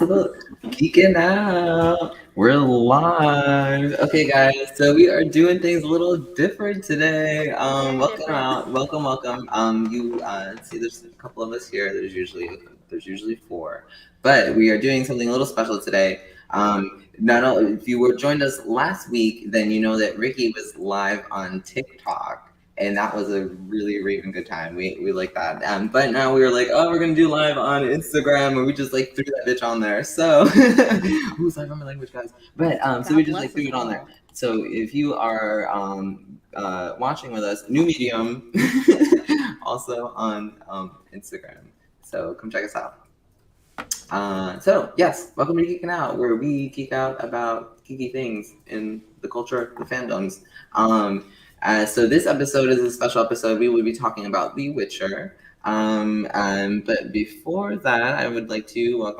to the Geekin Out. We're live. Okay, guys. So we are doing things a little different today. Very Welcome different. out. Welcome. You see, there's a couple of us here. There's usually four, but we are doing something a little special today. Not only if you were joined us last week, then you know that Ricky was live on TikTok. And that was a really, really good time. We like that. But now we were like, oh, we're gonna do live on Instagram, and we just like threw that bitch on there. So, who's like, my language, guys? But so we God just like bless us threw it on there. all. So if you are watching with us, new medium, also on Instagram. So come check us out. So yes, welcome to Geeking Out, where we geek out about geeky things in the culture, the fandoms. So this episode is a special episode. We will be talking about The Witcher. But before that, I would like to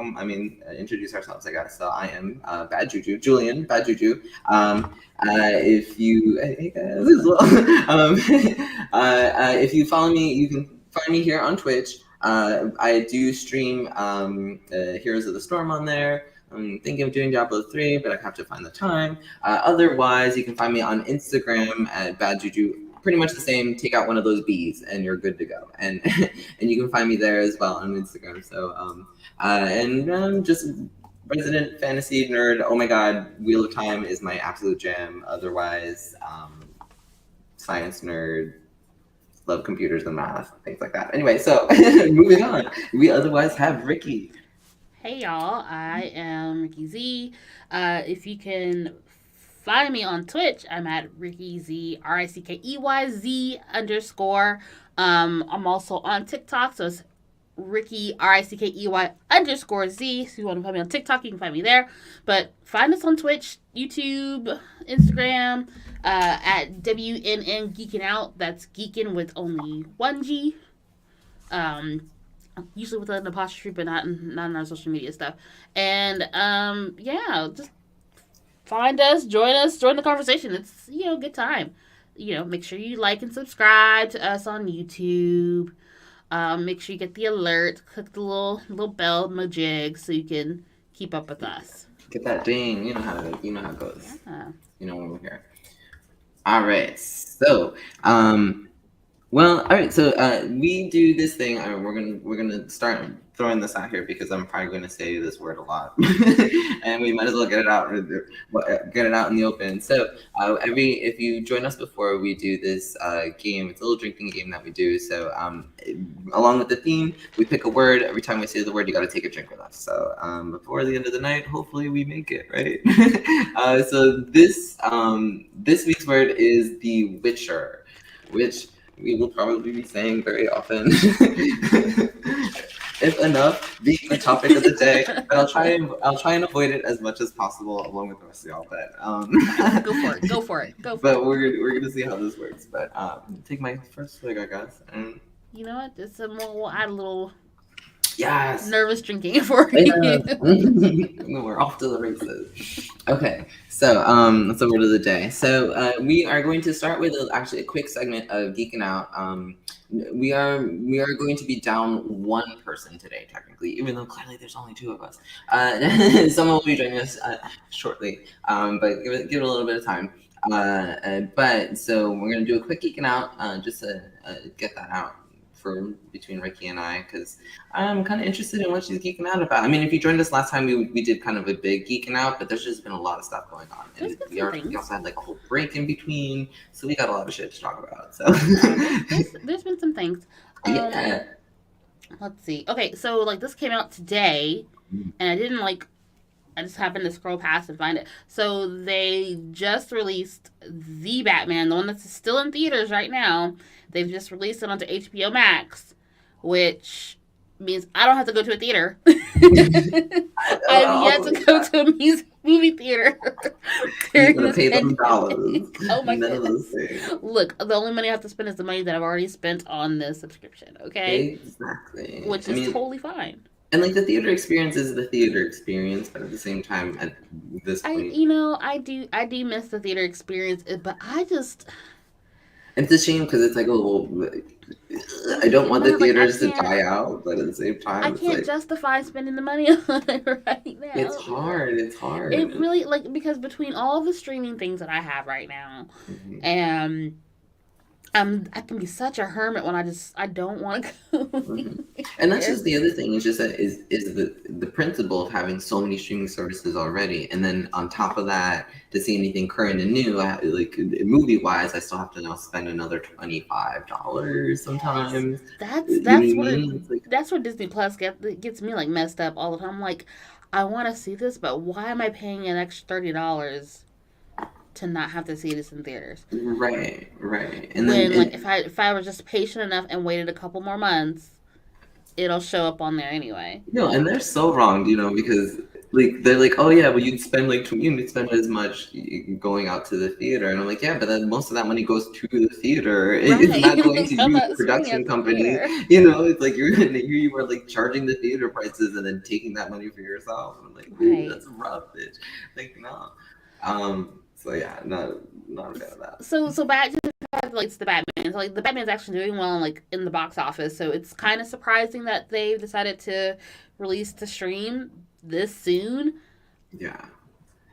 introduce ourselves, I guess. So I am Bad Juju, Julian, Bad Juju. If you, hey guys, as well. If you follow me, you can find me here on Twitch. I do stream Heroes of the Storm on there. I'm thinking of doing Diablo 3, but I have to find the time. Otherwise, you can find me on Instagram at Bad Juju. Pretty much the same. Take out one of those B's, and you're good to go. And and you can find me there as well on Instagram. So just resident fantasy nerd. Oh my god, Wheel of Time is my absolute jam. Otherwise, science nerd. Love computers and math, things like that. Anyway, so moving on. We otherwise have Ricky. Hey y'all, I am Ricky Z. If you can find me on Twitch, I'm at Ricky Z, RICKEYZ_. I'm also on TikTok, so it's Ricky RICKEY_Z. So if you want to find me on TikTok, you can find me there. But find us on Twitch, YouTube, Instagram, at WNN Geekin Out. That's Geekin with only one G. Usually with an apostrophe, but not in our social media stuff. And just find us, join the conversation. It's good time. Make sure you like and subscribe to us on YouTube. Make sure you get the alert, click the little bell majig so you can keep up with us. Get that ding. You know how it goes. Yeah. You know when we're here. All right. So all right. So we do this thing. We're gonna start throwing this out here because I'm probably going to say this word a lot, and we might as well get it out in the open. So if you join us before, we do this game. It's a little drinking game that we do. So along with the theme, we pick a word. Every time we say the word, you got to take a drink with us. So before the end of the night, hopefully we make it right. So this week's word is The Witcher, which we will probably be saying very often, if enough, being the topic of the day. But I'll try and avoid it as much as possible, along with the rest of y'all. But Go for it. But we're gonna see how this works. But take my first swig, I guess. And you know what? We'll add a little yes, nervous drinking for you. We're off to the races. Okay, so that's the word of the day. So we are going to start with actually a quick segment of geeking out. We are going to be down one person today, technically, even though clearly there's only two of us. Someone will be joining us shortly, but give it a little bit of time. But so we're gonna do a quick geeking out just to get that out for between Ricky and I, because I'm kind of interested in what she's geeking out about. I mean, if you joined us last time, we did kind of a big geeking out, but there's just been a lot of stuff going on, and we also had like a whole break in between, so we got a lot of shit to talk about. So there's been some things. Yeah. Let's see. Okay, so like this came out today, and I just happened to scroll past and find it. So they just released The Batman, the one that's still in theaters right now. They've just released it onto HBO Max, which means I don't have to go to a theater. I've yet to go to a movie theater. You're gonna pay them dollars. Oh my goodness! Look, the only money I have to spend is the money that I've already spent on the subscription. Okay, exactly. Which is totally fine. And like the theater experience is the theater experience, but at the same time, at this point, I do miss the theater experience, but I just It's a shame because it's like, oh, well, I don't want the But like theaters to die out, but at the same I time, it's can't like justify spending the money on it right it's now. hard. It's It hard. really like because between all the streaming things that I have right now, Mhm. and I can be such a hermit when I don't want to go Mhm. And that's anywhere. just the other thing. It's just that is the principle of having so many streaming services already, and then on top of that, to see anything current and new, like movie wise, I still have to now spend another $25 Yes, sometimes. that's You know that's what I where mean? It's like that's where Disney Plus gets me like messed up all the time. I'm like, I want to see this, but why am I paying an extra $30 to not have to see this in theaters? right, right, and then When like if I was just patient enough and waited a couple more months, it'll show up on there anyway. no, and they're so wrong, because like they're like, oh yeah, well you'd spend as much going out to the theater, and I'm like, yeah, but then most of that money goes to the theater. It's Right. not going to I'm you, not the screaming production at the company. theater. It's like here you are like charging the theater prices and then taking that money for yourself. And I'm like, ooh, Right. that's rough, bitch. Like no. So yeah, not a fan of that. So back to the fact, like it's the Batman. So, like the Batman's actually doing well like in the box office. So it's kind of surprising that they've decided to release to stream this soon. Yeah.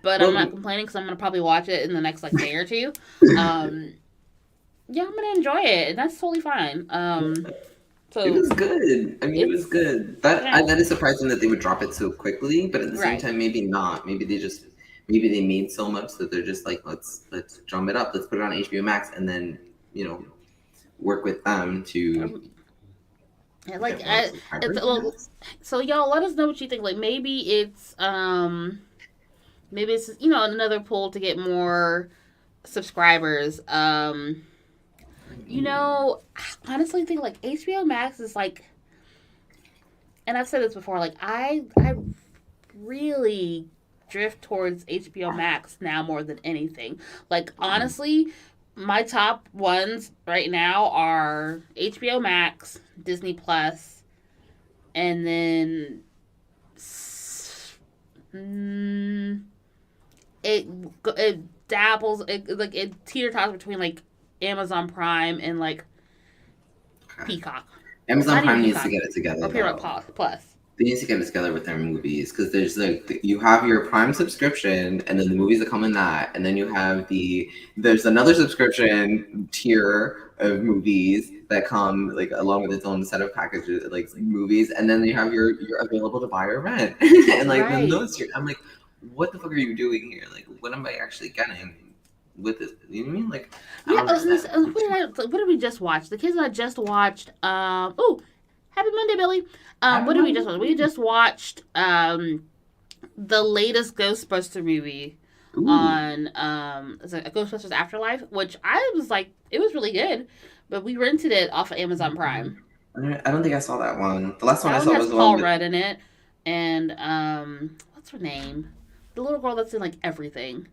But I'm not Well, complaining because I'm gonna probably watch it in the next like day or two. Um, yeah, I'm gonna enjoy it, and that's totally fine. it So was good. I mean, it was it's good. yeah, That is surprising that they would drop it so quickly, but at the same right. time, maybe not. Maybe they made so much that they're just like, let's drum it up. Let's put it on HBO Max, and then work with them to Um, yeah, like get more it's subscribers, I well, guess. so y'all let us know what you think. Like maybe it's another pull to get more subscribers. I honestly think like HBO Max is like, and I've said this before, like I really drift towards HBO Max now more than anything. Like honestly, my top ones right now are HBO Max, Disney Plus, and then mm, it it dabbles it teeter totters between like Amazon Prime and like Okay. Peacock. Amazon Not even Prime needs to Peacock get it together or Paramount though. Plus. They need to get it together with their movies because there's like you have your Prime subscription and then the movies that come in that, and then you have there's another subscription tier of movies that come like along with its own set of packages like movies, and then you have your available to buy or rent, and like then Right. I'm like, what the fuck are you doing here? Like, what am I actually getting with this? You know what I mean? Like, I Yeah. don't understand. What did we just watch? The kids and I just watched. Oh, happy Monday, Billy. Happy What did we just Monday. watch? We just watched the latest Ghostbuster movie Ooh. on is it Ghostbusters Afterlife, which I was like, it was really good, but we rented it off of Amazon Prime. I don't think I saw that one. The last one That I one saw has was the one Paul with. Rudd in it, and what's her name? The little girl that's in like everything.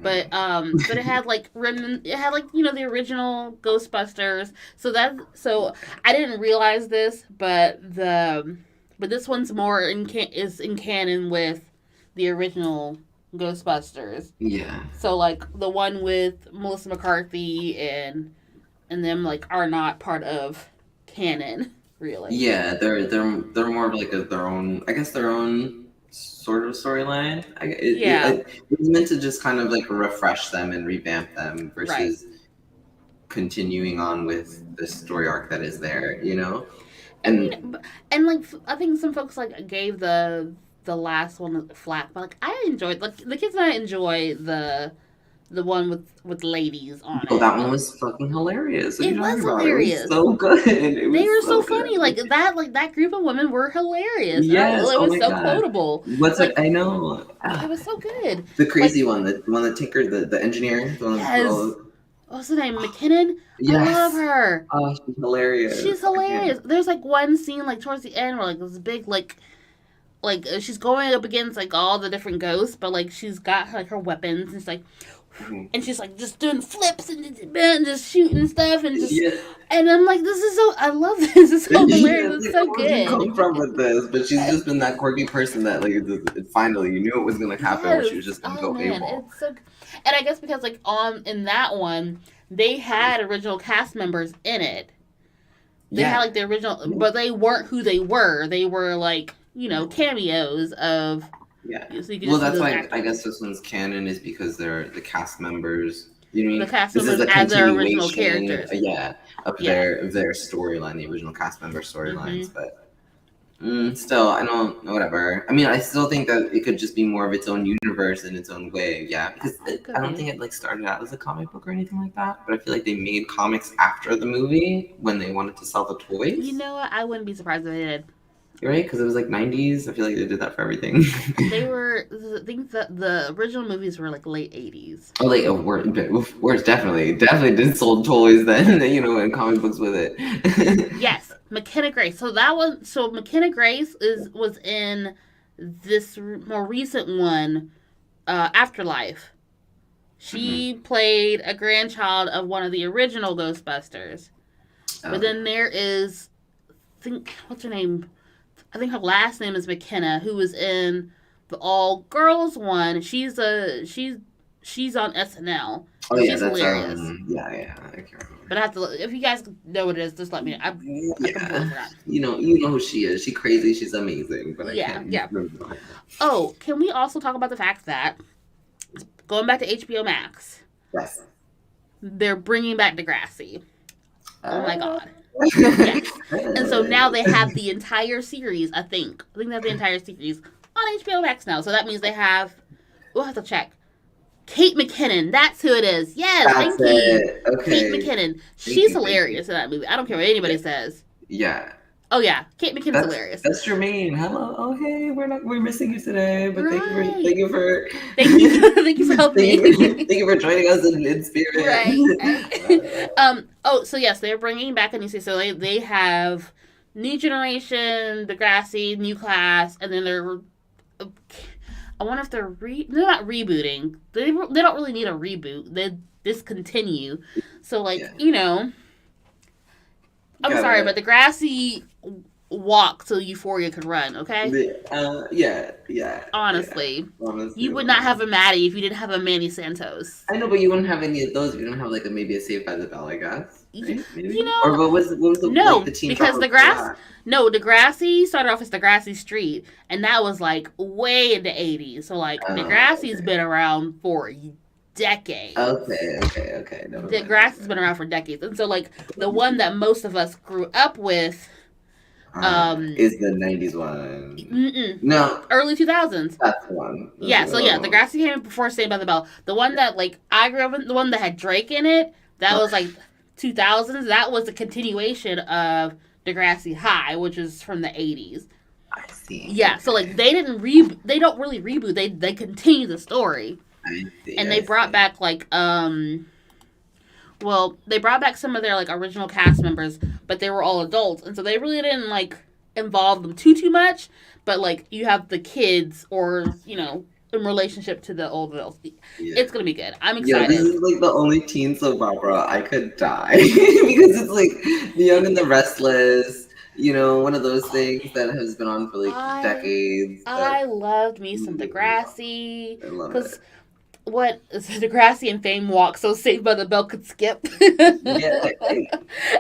But it had like it had like the original Ghostbusters. So I didn't realize this, but this one's more is in canon with the original Ghostbusters. Yeah. So like the one with Melissa McCarthy and them like are not part of canon really. Yeah, they're more of like their own, I guess their own sort of storyline. Yeah, It was meant to just kind of like refresh them and revamp them right. versus continuing on with the story arc that is there. And And and like I think some folks like gave the last one flack, but like I enjoyed like the kids and I enjoy the one with ladies on oh, it. that one was fucking hilarious. What are It you talking was about? It was hilarious. so good. It They was were so so funny. good. Like that group of women were hilarious, and Yes. it Oh was my so god. quotable. What's it? Like I know. it was so good. The Like crazy one, the one that tinkered, the engineer, the one with yes, all. what's the name? McKinnon. I love Yes. her. Oh, she's hilarious. She's I can't. hilarious. There's like one scene like towards the end where like this big she's going up against like all the different ghosts, but like she's got like her weapons and it's like Mhm. and she's like just doing flips and just shooting stuff Yeah, and I'm like this is so I love this. It's so yeah. hilarious. It's Like, so where did you come good. from with this? But she's just been that quirky person that like finally you knew it was gonna happen where Yes. she was just gonna Oh go man, AWOL. it's so. And I guess because like on in that one, they had original cast members in it. They had like the original, but they weren't who they were. They were like, cameos of. Yeah. So well, that's why actors. I guess this one's canon is because they're the cast members. You know what I mean? The cast members as their original characters. Of their storyline, the original cast member storylines. But still, I don't know. Whatever. I mean, I still think that it could just be more of its own universe in its own way. Yeah, because I don't think it like started out as a comic book or anything like that. But I feel like they made comics after the movie when they wanted to sell the toys. You know what? I wouldn't be surprised if they did. You're right, because it was like 90s. I feel like they did that for everything. They were, I think that the original movies were like late 80s. Oh, like worse, definitely did sold toys then, and comic books with it. Yes, McKenna Grace. So McKenna Grace was in this more recent one, Afterlife. She played a grandchild of one of the original Ghostbusters. But then there is, what's her name? I think her last name is McKenna, who was in the all girls one. She's on SNL. Oh yeah, she's hilarious. Yeah, I can't remember. But I have to. If you guys know what it is, just let me know. I completely forgot. You know who she is. She's crazy. She's amazing. But I can't remember. Oh, can we also talk about the fact that going back to HBO Max? Yes. They're bringing back Degrassi. Oh my god. Yes. And so now they have the entire series, I think they have the entire series on HBO Max now. So that means they have, we'll have to check. Kate McKinnon, that's who it is. Yes, thank you. Okay. Kate McKinnon. She's hilarious in that movie. I don't care what anybody says. Yeah. Oh yeah, Kate McKinnon's hilarious. That's Jermaine. Hello. Oh hey, we're missing you today, but thank you for helping me. Thank you for joining us in spirit. Right. So yes, they're bringing back a new season. So they have New Generation, Degrassi, New Class, and then they're. I wonder if they're not rebooting. They don't really need a reboot. They discontinue. So I'm sorry, but Degrassi walked so Euphoria could run, okay? Yeah. Honestly, you would not have a Maddie if you didn't have a Manny Santos. I know, but you wouldn't have any of those if you didn't have maybe a Saved by the Bell, I guess. Right? Or what was the no, the team because Degrassi started off as Degrassi Street, and that was way in the 80s. So Degrassi's been around for decades. Okay. No, Degrassi's been around for decades, and so the one that most of us grew up with is the 90s one. No, early 2000s. That's the one. Degrassi came before Saved by the Bell. The one that I grew up in, the one that had Drake in it, that was 2000s. That was a continuation of Degrassi High, which is from the 80s. I see. Yeah, so they didn't they don't really reboot. They continue the story. And they brought back they brought back some of their original cast members, but they were all adults, and so they really didn't involve them too much. But you have the kids, or in relationship to the old adults. Yeah. It's gonna be good. I'm excited. Yeah, this is the only teen soap opera I could die because it's The Young and the Restless. One of those things that has been on for decades. I loved me some Degrassi. I love it. What is Degrassi and Fame walk so Saved by the Bell could skip?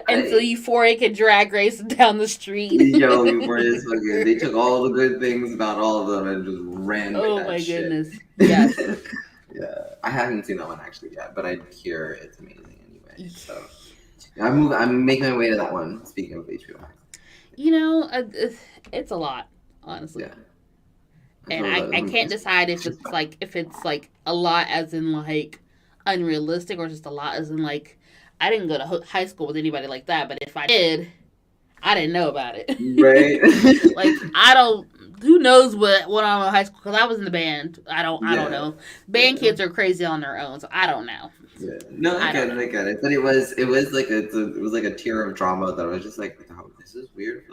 And so Euphoria could drag Grace down the street. Yo, Euphoria is fucking. They took all the good things about all of them and just ran with that shit. Goodness. Yes. Yeah. I haven't seen that one actually yet, but I hear it's amazing anyway. So I'm making my way to that one, speaking of HBO Max. It's a lot, honestly. Yeah. And I can't decide if it's a lot as in unrealistic, or just a lot as in I didn't go to high school with anybody like that, but if I did, I didn't know about it. Right. Who knows what I'm in high school, because I was in the band. I don't know. Band kids are crazy on their own, so I don't know. Yeah. No, I get it. But it was like a tier of drama that I was just oh, this is weird.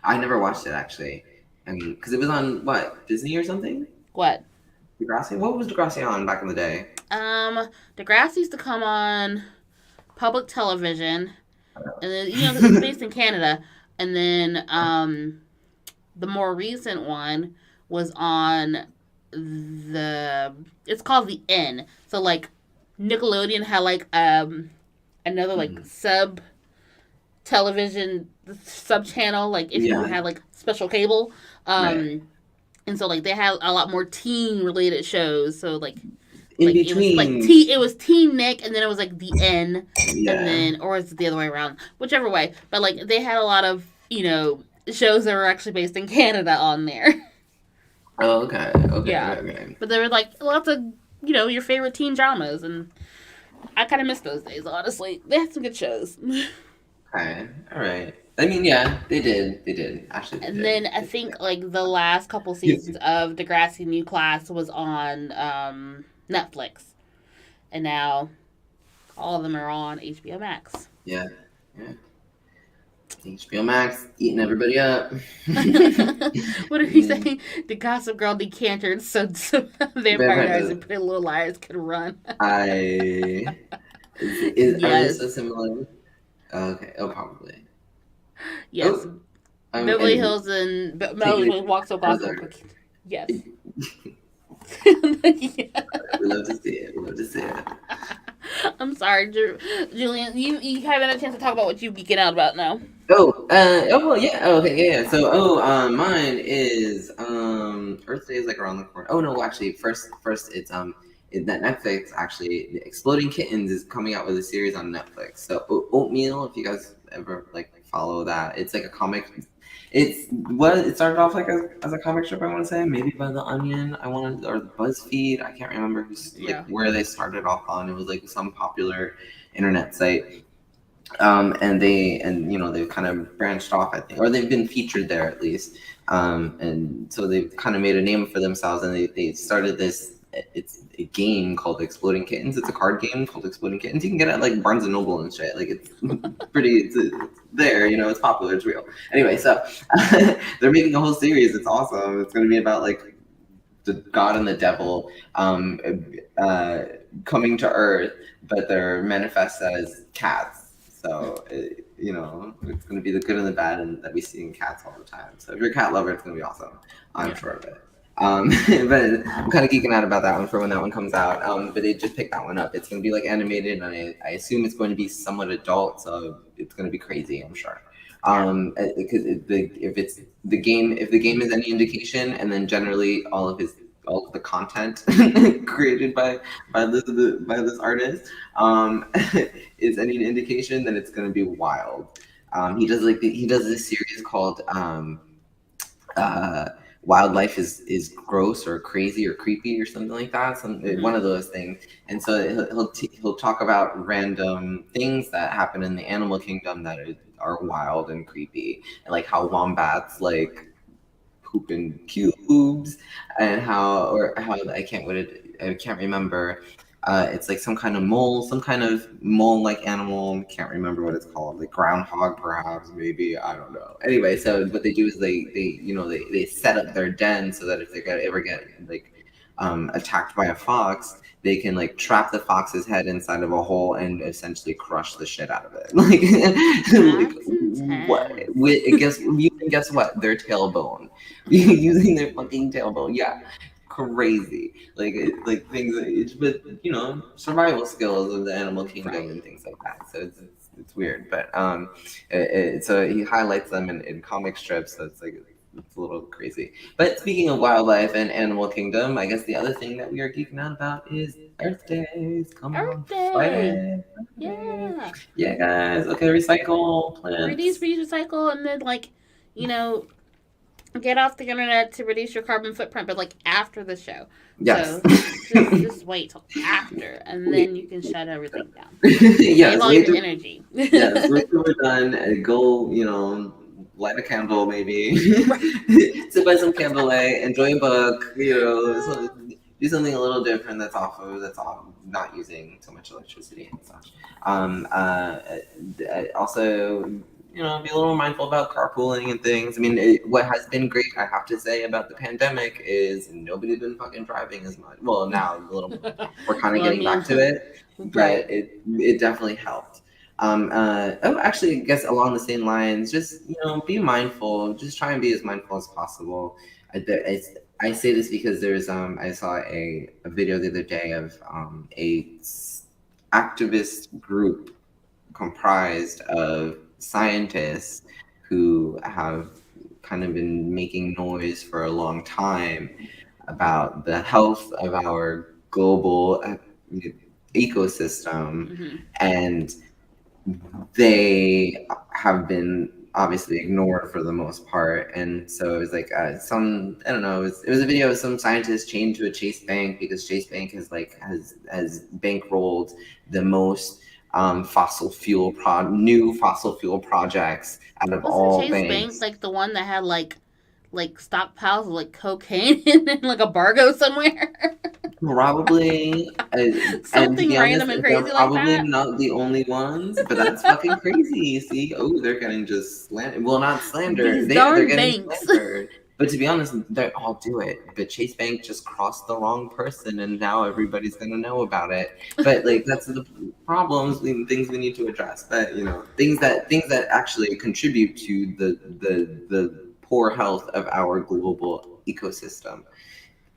I never watched it actually. Because it was on Disney or something? What? Degrassi? What was Degrassi on back in the day? Degrassi used to come on public television, and then it's based in Canada, and then the more recent one was on it's called The N. So Nickelodeon had another like sub television sub channel, like if you Yeah. had like special cable. Right. And so like they had a lot more teen related shows. So In like it was like between. T it was Teen Nick, and then it was like the N, and Yeah. then or is it the other way around? Whichever way. But like they had a lot of shows that were actually based in Canada on there. Oh, okay. Okay. Yeah, Okay. but there were like lots of your favorite teen dramas, and I kind of miss those days. Honestly, they had some good shows. Okay. All right. I mean, yeah, they did. They did. Actually, they And then I did. think like the last couple seasons of Degrassi New Class was on Netflix, and now all of them are on HBO Max. Yeah. Yeah. HBO Max eating everybody up. What are you saying? The Gossip Girl decantered so Vampire Diaries and Pretty Little Liars could run. Are they so similar? Okay. Oh, probably. Yes. Oh, Beverly Hills and Melrose Walks So Gossip Girl. Yes. Yeah. We love to see it. We love to see it. I'm sorry, Julian. You haven't had a chance to talk about what you geeking out about now. Well, yeah. Oh, okay, yeah. So, mine is Earth Day is like around the corner. Oh no, actually, first it's that Netflix actually Exploding Kittens is coming out with a series on Netflix. So Oatmeal, if you guys ever like follow that, it's like a comic. It started off like as a comic strip, I want to say, maybe by The Onion, or BuzzFeed. I can't remember where they started off on. It was like some popular internet site. They've kind of branched off, I think, or they've been featured there at least. And so they've kind of made a name for themselves, and they started this. It's a game called Exploding Kittens. It's a card game called Exploding Kittens. You can get it at like Barnes and Noble and shit. Like it's it's there. It's popular. It's real. Anyway, so they're making a whole series. It's awesome. It's going to be about like the God and the devil coming to Earth, but they're manifest as cats. So, it's going to be the good and the bad and that we see in cats all the time. So if you're a cat lover, it's going to be awesome. I'm sure of it. But I'm kind of geeking out about that one for when that one comes out. But they just picked that one up. It's going to be like animated, and I assume it's going to be somewhat adult, so it's going to be crazy, I'm sure. Because if the game is any indication, and then generally all of the content created by this artist is any indication, then it's going to be wild. He does this series called Wildlife is gross or crazy or creepy or something like that. One of those things. And so he'll talk about random things that happen in the animal kingdom that are wild and creepy, and like how wombats like poop in cubes, and how I can't remember. It's like some kind of mole-like animal. Can't remember what it's called. Like groundhog, perhaps, maybe. I don't know. Anyway, so what they do is they set up their den so that if they ever get like attacked by a fox, they can like trap the fox's head inside of a hole and essentially crush the shit out of it. Guess what? Their tailbone, using their fucking tailbone. Yeah. Crazy, like things, but survival skills of the animal kingdom and things like that. So it's weird, but so he highlights them in comic strips. So it's a little crazy. But speaking of wildlife and animal kingdom, I guess the other thing that we are geeking out about is Earth Day. Earth Day. Yeah, guys. Okay, recycle plants. Reduce, recycle, and then get off the internet to reduce your carbon footprint, but like after the show. Yes. So just wait till after, and then you can shut everything down. Yes. Save all your energy. Yes. Wait till we're done. Go. Light a candle, maybe. Sit by some candlelight. Enjoy a book. Do something a little different that's off not using so much electricity and such. Also, be a little mindful about carpooling and things. I mean, what has been great, I have to say, about the pandemic is nobody's been fucking driving as much. Well, now a little bit. We're kind of getting back to it, but it definitely helped. Actually, I guess along the same lines, just be mindful. Just try and be as mindful as possible. I say this because there's I saw a video the other day of a activist group comprised of scientists who have kind of been making noise for a long time about the health of our global ecosystem, Mm-hmm. and they have been obviously ignored for the most part. And so it was like I don't know, it was a video of some scientists chained to a Chase Bank because Chase Bank has bankrolled the most new fossil fuel projects out of Wasn't all Chase Bank banks. like the one that had like stockpiles of like cocaine in like a bargo somewhere? Probably, and to Something be honest, random and they're crazy like probably that. not the only ones, but that's fucking crazy. See, oh, they're getting just slandered. Well, not slandered. These They're darn getting banks. slandered. But to be honest, they all do it. But Chase Bank just crossed the wrong person, and now everybody's gonna know about it. But like that's the problems, things we need to address. But things that actually contribute to the poor health of our global ecosystem.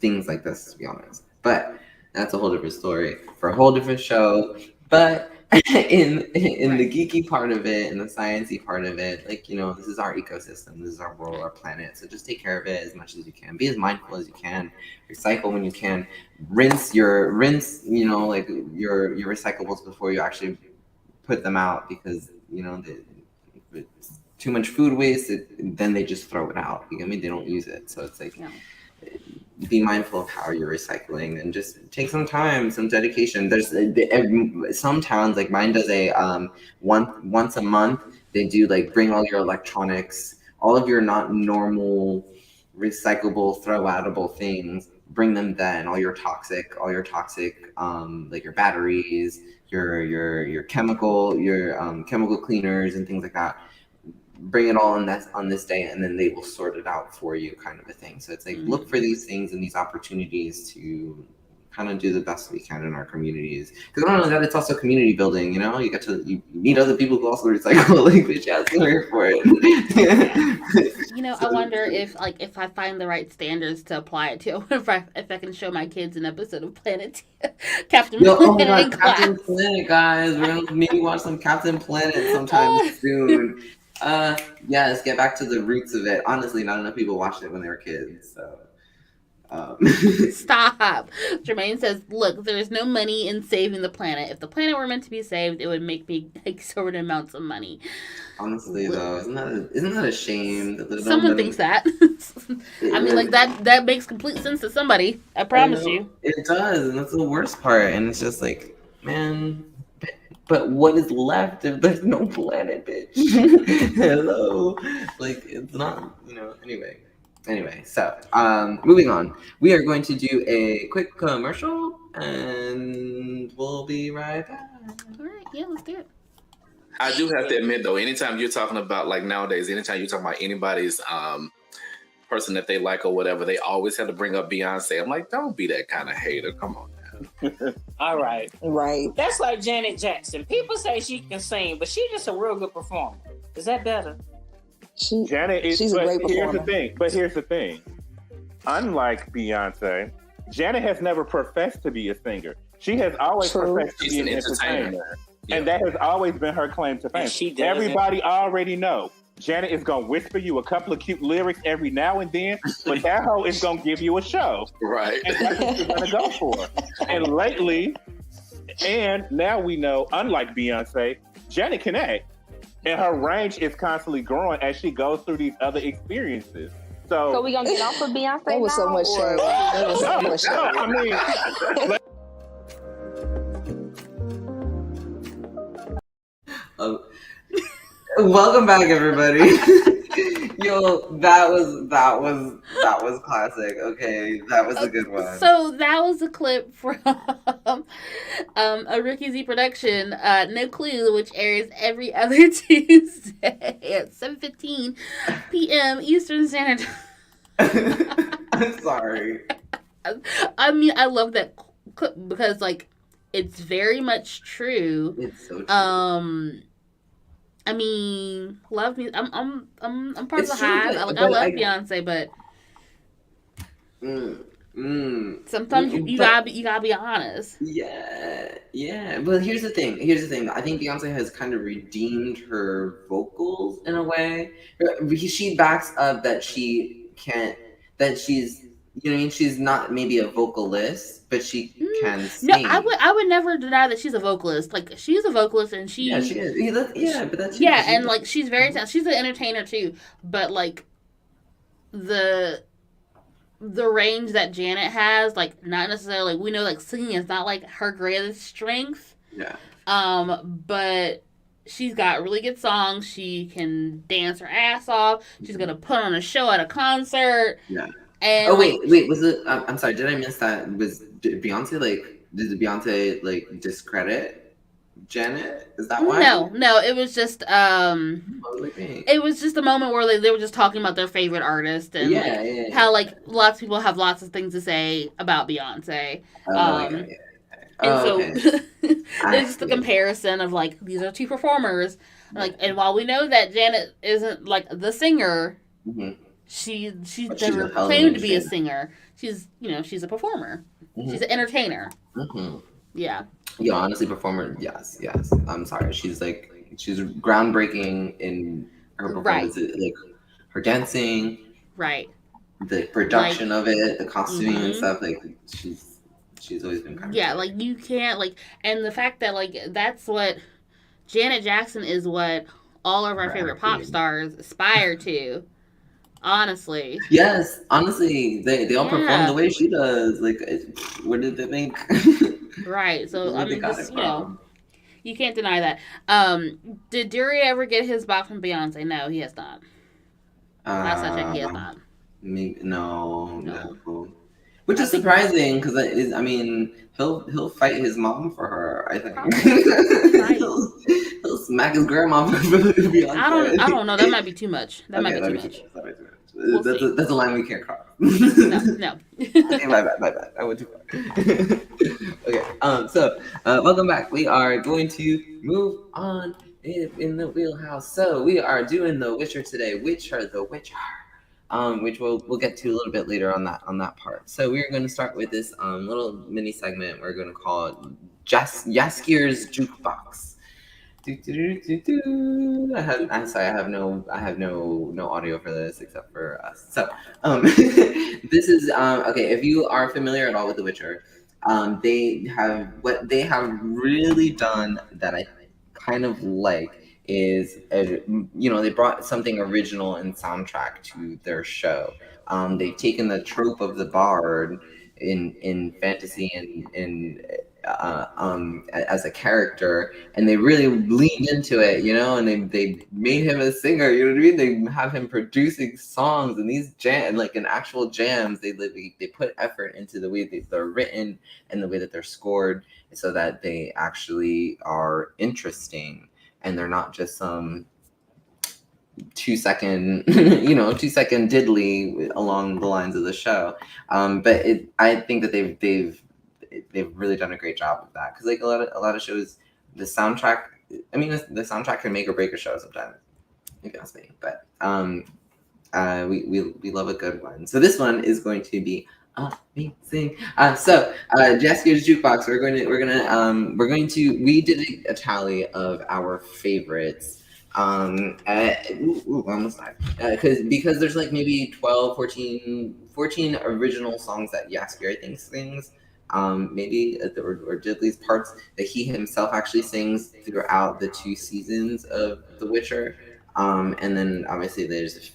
Things like this, to be honest. But that's a whole different story for a whole different show. But in the Right. geeky part of it and the sciencey part of it, like this is our ecosystem, this is our world, our planet. So just take care of it as much as you can. Be as mindful as you can. Recycle when you can. Rinse, like your recyclables before you actually put them out, because if it's too much food waste, then they just throw it out. You know what I mean? They don't use it. So it's like, Yeah. be mindful of how you're recycling and just take some time, some dedication. There's some towns, like mine does a once a month they do like bring all your electronics, all of your not normal recyclable throw outable things, bring them then, all your toxic like your batteries, your chemical cleaners and things like that. Bring it all on this day, and then they will sort it out for you, kind of a thing. So it's like, look for these things and these opportunities to kind of do the best we can in our communities, because not only that, it's also community building. You get to you meet other people who also recycle. Like, bitch, yeah, so here for it. I wonder if I find the right standards to apply it to. If I can show my kids an episode of Planet Captain Oh my Planet in god, class. Captain Planet, guys, we're gonna maybe watch some Captain Planet sometime soon. Yes, get back to the roots of it. Honestly, not enough people watched it when they were kids, so. Stop. Jermaine says, "Look, there is no money in saving the planet. If the planet were meant to be saved, it would make me exorbitant amounts of money." Honestly, though, isn't that a shame that there's no Someone money? thinks that. I mean, like that makes complete sense to somebody. I promise you. It does, and that's the worst part. And it's just like, man, but what is left if there's no planet, bitch? Hello, like it's not, Anyway, so moving on. We are going to do a quick commercial, and we'll be right back. All right, yeah, let's do it. I do have to admit, though, anytime you're talking about, like nowadays, anytime you're talking about anybody's person that they like or whatever, they always have to bring up Beyonce. I'm like, don't be that kind of hater. Come on now. All right. Right. That's like Janet Jackson. People say she can sing, but she's just a real good performer. Is that better? She's a great performer. Here's the thing. Unlike Beyonce, Janet has never professed to be a singer. She has always professed to be an entertainer. Yeah. And that has always been her claim to fame. Everybody already know Janet is going to whisper you a couple of cute lyrics every now and then, but that hoe is going to give you a show. Right. And that's what you're going to go for. And lately, and now we know, unlike Beyonce, Janet can act. And her range is constantly growing as she goes through these other experiences. So we gonna get off of Beyonce? That was so much shade. That was so much shade. Welcome back, everybody. Yo, that was classic. Okay, that was a good one. So that was a clip from a Ricky Z production, No Clue, which airs every other Tuesday at 7:15 p.m. Eastern Standard Time. I'm sorry. I mean, I love that clip because, like, it's very much true. It's so true. I mean, love me. I'm part of the It's true, hive. I but love Beyonce, but Sometimes you gotta be honest. Yeah. But here's the thing. I think Beyonce has kind of redeemed her vocals in a way. She backs up that she's, you know, she's not maybe a vocalist, but she can sing. No, I would never deny that she's a vocalist. Like, she's a vocalist, and she is. Yeah, but that's and like she's very talented. She's an entertainer too. But like the range that Janet has, like, not necessarily, we know, like, singing is not like her greatest strength. Yeah. But she's got really good songs. She can dance her ass off. She's gonna put on a show at a concert. Yeah. And wait, was it? I'm sorry, did I miss that? Did Beyonce discredit Janet? Is that why? No, it was just it was just a moment where they were just talking about their favorite artist and how like lots of people have lots of things to say about Beyonce. There's just a comparison of like, these are two performers, like, and while we know that Janet isn't like the singer, she's never claimed to be a singer. She's a performer. She's an entertainer. Yeah. Yeah, honestly, performer. Yes. I'm sorry. She's groundbreaking in her performance, like her dancing, right? The production of it, the costuming and stuff. Like she's always been kind of like you can't and the fact that like that's what Janet Jackson is, what all of our favorite pop stars aspire to. Honestly. Yes, honestly, they all perform the way she does. Like, what did they think? Right. So I mean, just, you can't deny that. Did Dury ever get his box from Beyonce? No, he has not. Last I checked, he has not. No. Which is surprising because he'll fight his mom for her. I think. Right. he'll smack his grandma for Beyonce. I don't know. That might be too much. That might be too much. That's a line we can't cross. No. Okay, my bad. I went too far. Okay. So welcome back. We are going to move on in the wheelhouse. So we are doing The Witcher today. Which we'll get to a little bit later on that part. So we're going to start with this little mini segment we're going to call it Jaskier's Jukebox. I'm sorry, I have no audio for this except for us. So this is okay. If you are familiar at all with The Witcher, they have really done that I kind of like is they brought something original in soundtrack to their show. They've taken the trope of the bard in fantasy and as a character, and they really leaned into it, and they made him a singer. You know what I mean? They have him producing songs and these in actual jams. They put effort into the way they're written and the way that they're scored, so that they actually are interesting. And they're not just some 2-second, 2-second diddly along the lines of the show. But I think that they've really done a great job of that, because like a lot of shows, the soundtrack. I mean, the soundtrack can make or break a show sometimes, if you ask me. But we love a good one. So this one is going to be amazing. So Jaskier's Jukebox. We did a tally of our favorites. Almost died. Because there's like maybe 12, 14 original songs that Jaskier I think sings. Maybe or Diddley's parts that he himself actually sings throughout the 2 seasons of The Witcher. And then obviously there's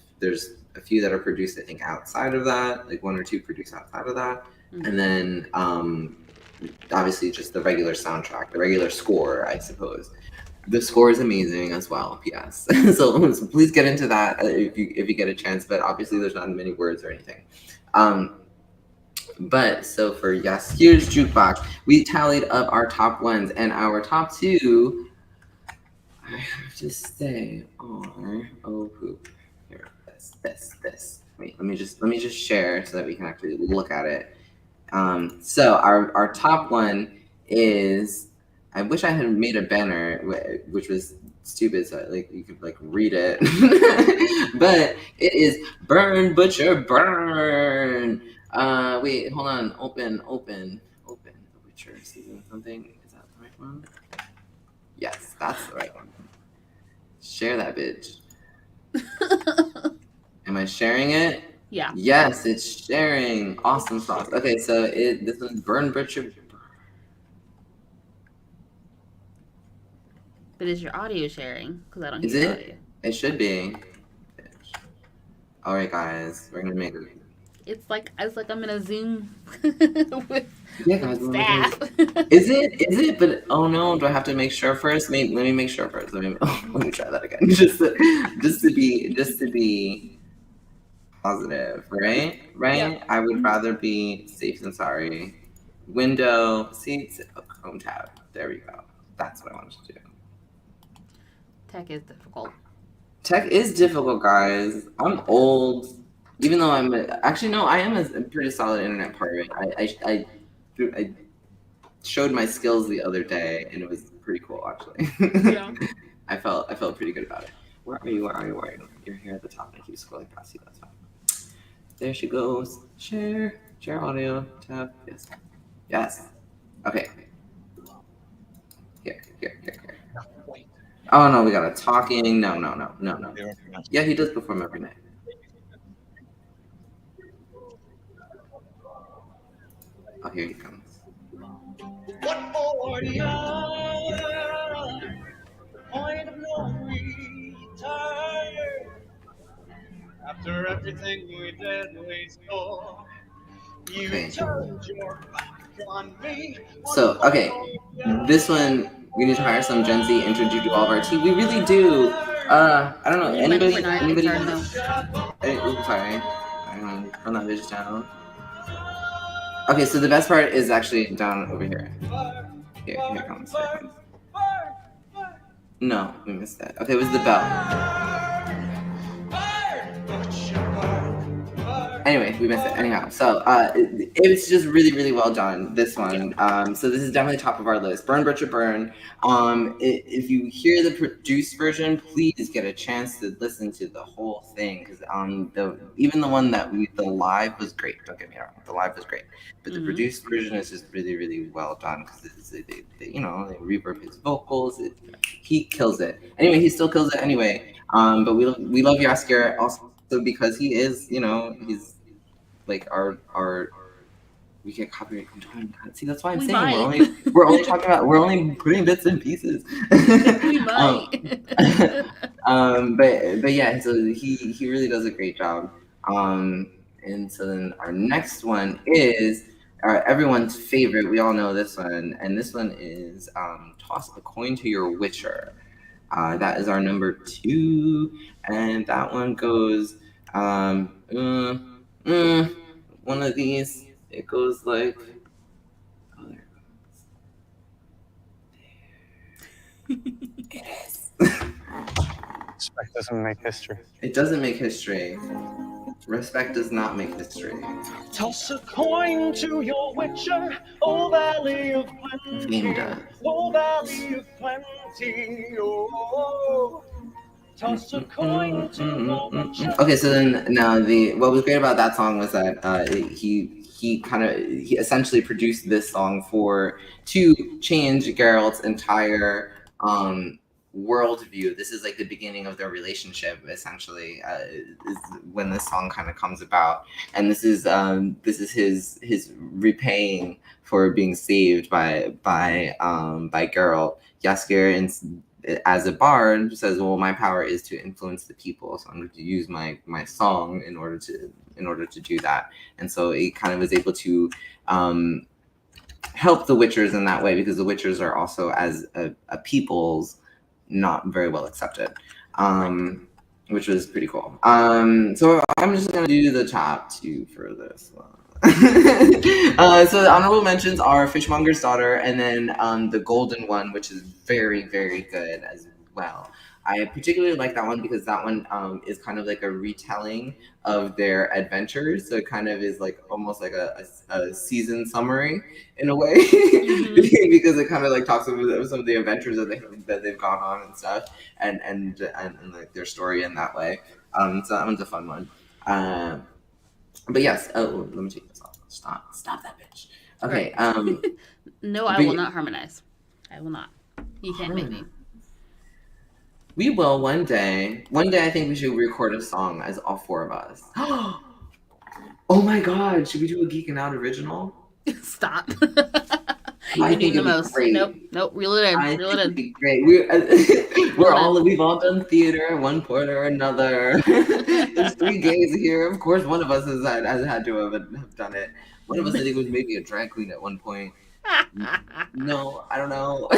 a few that are produced, I think, outside of that, like 1 or 2 produced outside of that. And then obviously just the regular soundtrack, the regular score, I suppose. The score is amazing as well, P.S. so please get into that if you get a chance, but obviously there's not many words or anything. But so for Jaskier's Jukebox, we tallied up our top ones, and our top 2, I have to say, are poop. Here, this. Wait, let me just share so that we can actually look at it. So our top one is, I wish I had made a banner, which was stupid, so you could read it. But it is Burn Butcher Burn. Wait, hold on. Open. The Witcher season something. Is that the right one? Yes, that's the right one. Share that bitch. Am I sharing it? Yeah. Yes, it's sharing. Awesome sauce. Okay, so this one's Burn Butcher. But is your audio sharing? Because I don't hear Is your it? audio. It should be. All right, guys, we're gonna make it. It's like I'm in a Zoom with staff. Is it? But oh no, do I have to make sure first? Let me make sure first. Let me try that again. just to be positive, right? Yep. I would rather be safe than sorry. Window, seats, Chrome tab. There we go. That's what I wanted to do. Tech is difficult. Tech is difficult, guys. I'm old. Even though I am a pretty solid internet pirate. I showed my skills the other day, and it was pretty cool, actually. Yeah. I felt pretty good about it. Where are you? You're here at the top, and I keep scrolling past you. That's fine. There she goes. Share audio tab. Yes. Okay. Here. Oh no, we got a talking. No. Yeah, he does perform every night. Oh, here he comes. What for the point of no return? After everything we did, we saw. You turned your back on me. So, okay, this one, we need to hire some Gen Z, introduce to all of our team. We really do. I don't know, anybody? Oops, sorry. Turn that bitch down. Okay, so the best part is actually down over here. Here it comes. No, we missed that. Okay, it was the bell. Anyway, we missed it. Anyhow, so it was just really, really well done, this one. So this is definitely top of our list. Burn, Butcher, Burn. If you hear the produced version, please get a chance to listen to the whole thing, because even the one the live was great. Don't get me wrong, the live was great, but the produced version is just really, really well done, because they reverb his vocals. He kills it. Anyway, he still kills it anyway. But we love Yasker also because he is, he's like our we get copyright control. See, that's why I'm saying we're only putting bits and pieces. We might. But yeah, so he really does a great job. And so then our next one is everyone's favorite. We all know this one, and this one is Toss a Coin to Your Witcher. That is our number 2, and that one goes one of these. It goes like, oh, there it goes. It is. Respect doesn't make history. It doesn't make history. Respect does not make history. Toss a coin to your witcher, oh valley of plenty. Oh valley of plenty. Oh. Toss a coin to your witcher. Okay, so then now what was great about that song was that he essentially produced this song to change Geralt's entire worldview. This is like the beginning of their relationship, essentially, is when this song kind of comes about, and this is his repaying for being saved by Geralt. Jaskier, and as a bard, says, "Well, my power is to influence the people, so I'm going to use my song in order to do that." And so he kind of was able to help the Witchers in that way, because the Witchers are also, as a people's, not very well accepted, which was pretty cool. So I'm just gonna do the top 2 for this one. So the honorable mentions are Fishmonger's Daughter, and then the Golden One, which is very, very good as well. I particularly like that one because that one is kind of like a retelling of their adventures. So it kind of is like almost like a season summary in a way, because it kind of like talks about some of the adventures that they've gone on and stuff, and like their story in that way. So that one's a fun one. But yes, let me take this off. Stop that bitch. Okay. Right. No, I will not harmonize. I will not. You can't make me. We will one day. One day, I think we should record a song as all four of us. Oh my god! Should we do a Geekin' Out original? Stop. I think it'd be great. Nope. Reel it in. I think it'd be great. We've all done theater at one point or another. There's 3 gays here. Of course, one of us has had to have done it. One of us, I think, was maybe a drag queen at one point. No, I don't know.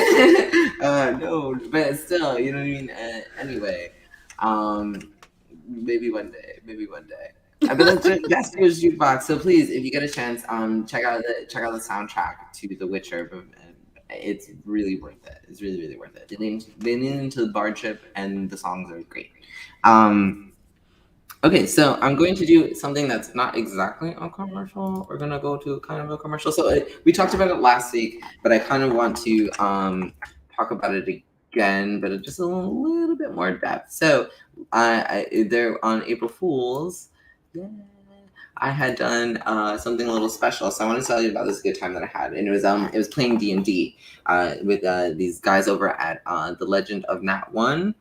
No, but still, you know what I mean. Anyway, maybe one day. But that's your jukebox. So please, if you get a chance, check out the soundtrack to The Witcher. It's really worth it. It's really, really worth it. They lean into the bardship, and the songs are great. Okay, so I'm going to do something that's not exactly a commercial. We're gonna go to kind of a commercial. So we talked about it last week, but I kind of want to talk about it again, but just a little bit more depth. So they're on April Fools. Yeah. I had done something a little special, so I want to tell you about this good time that I had, and it was playing D&D with these guys over at The Legend of Nat 1.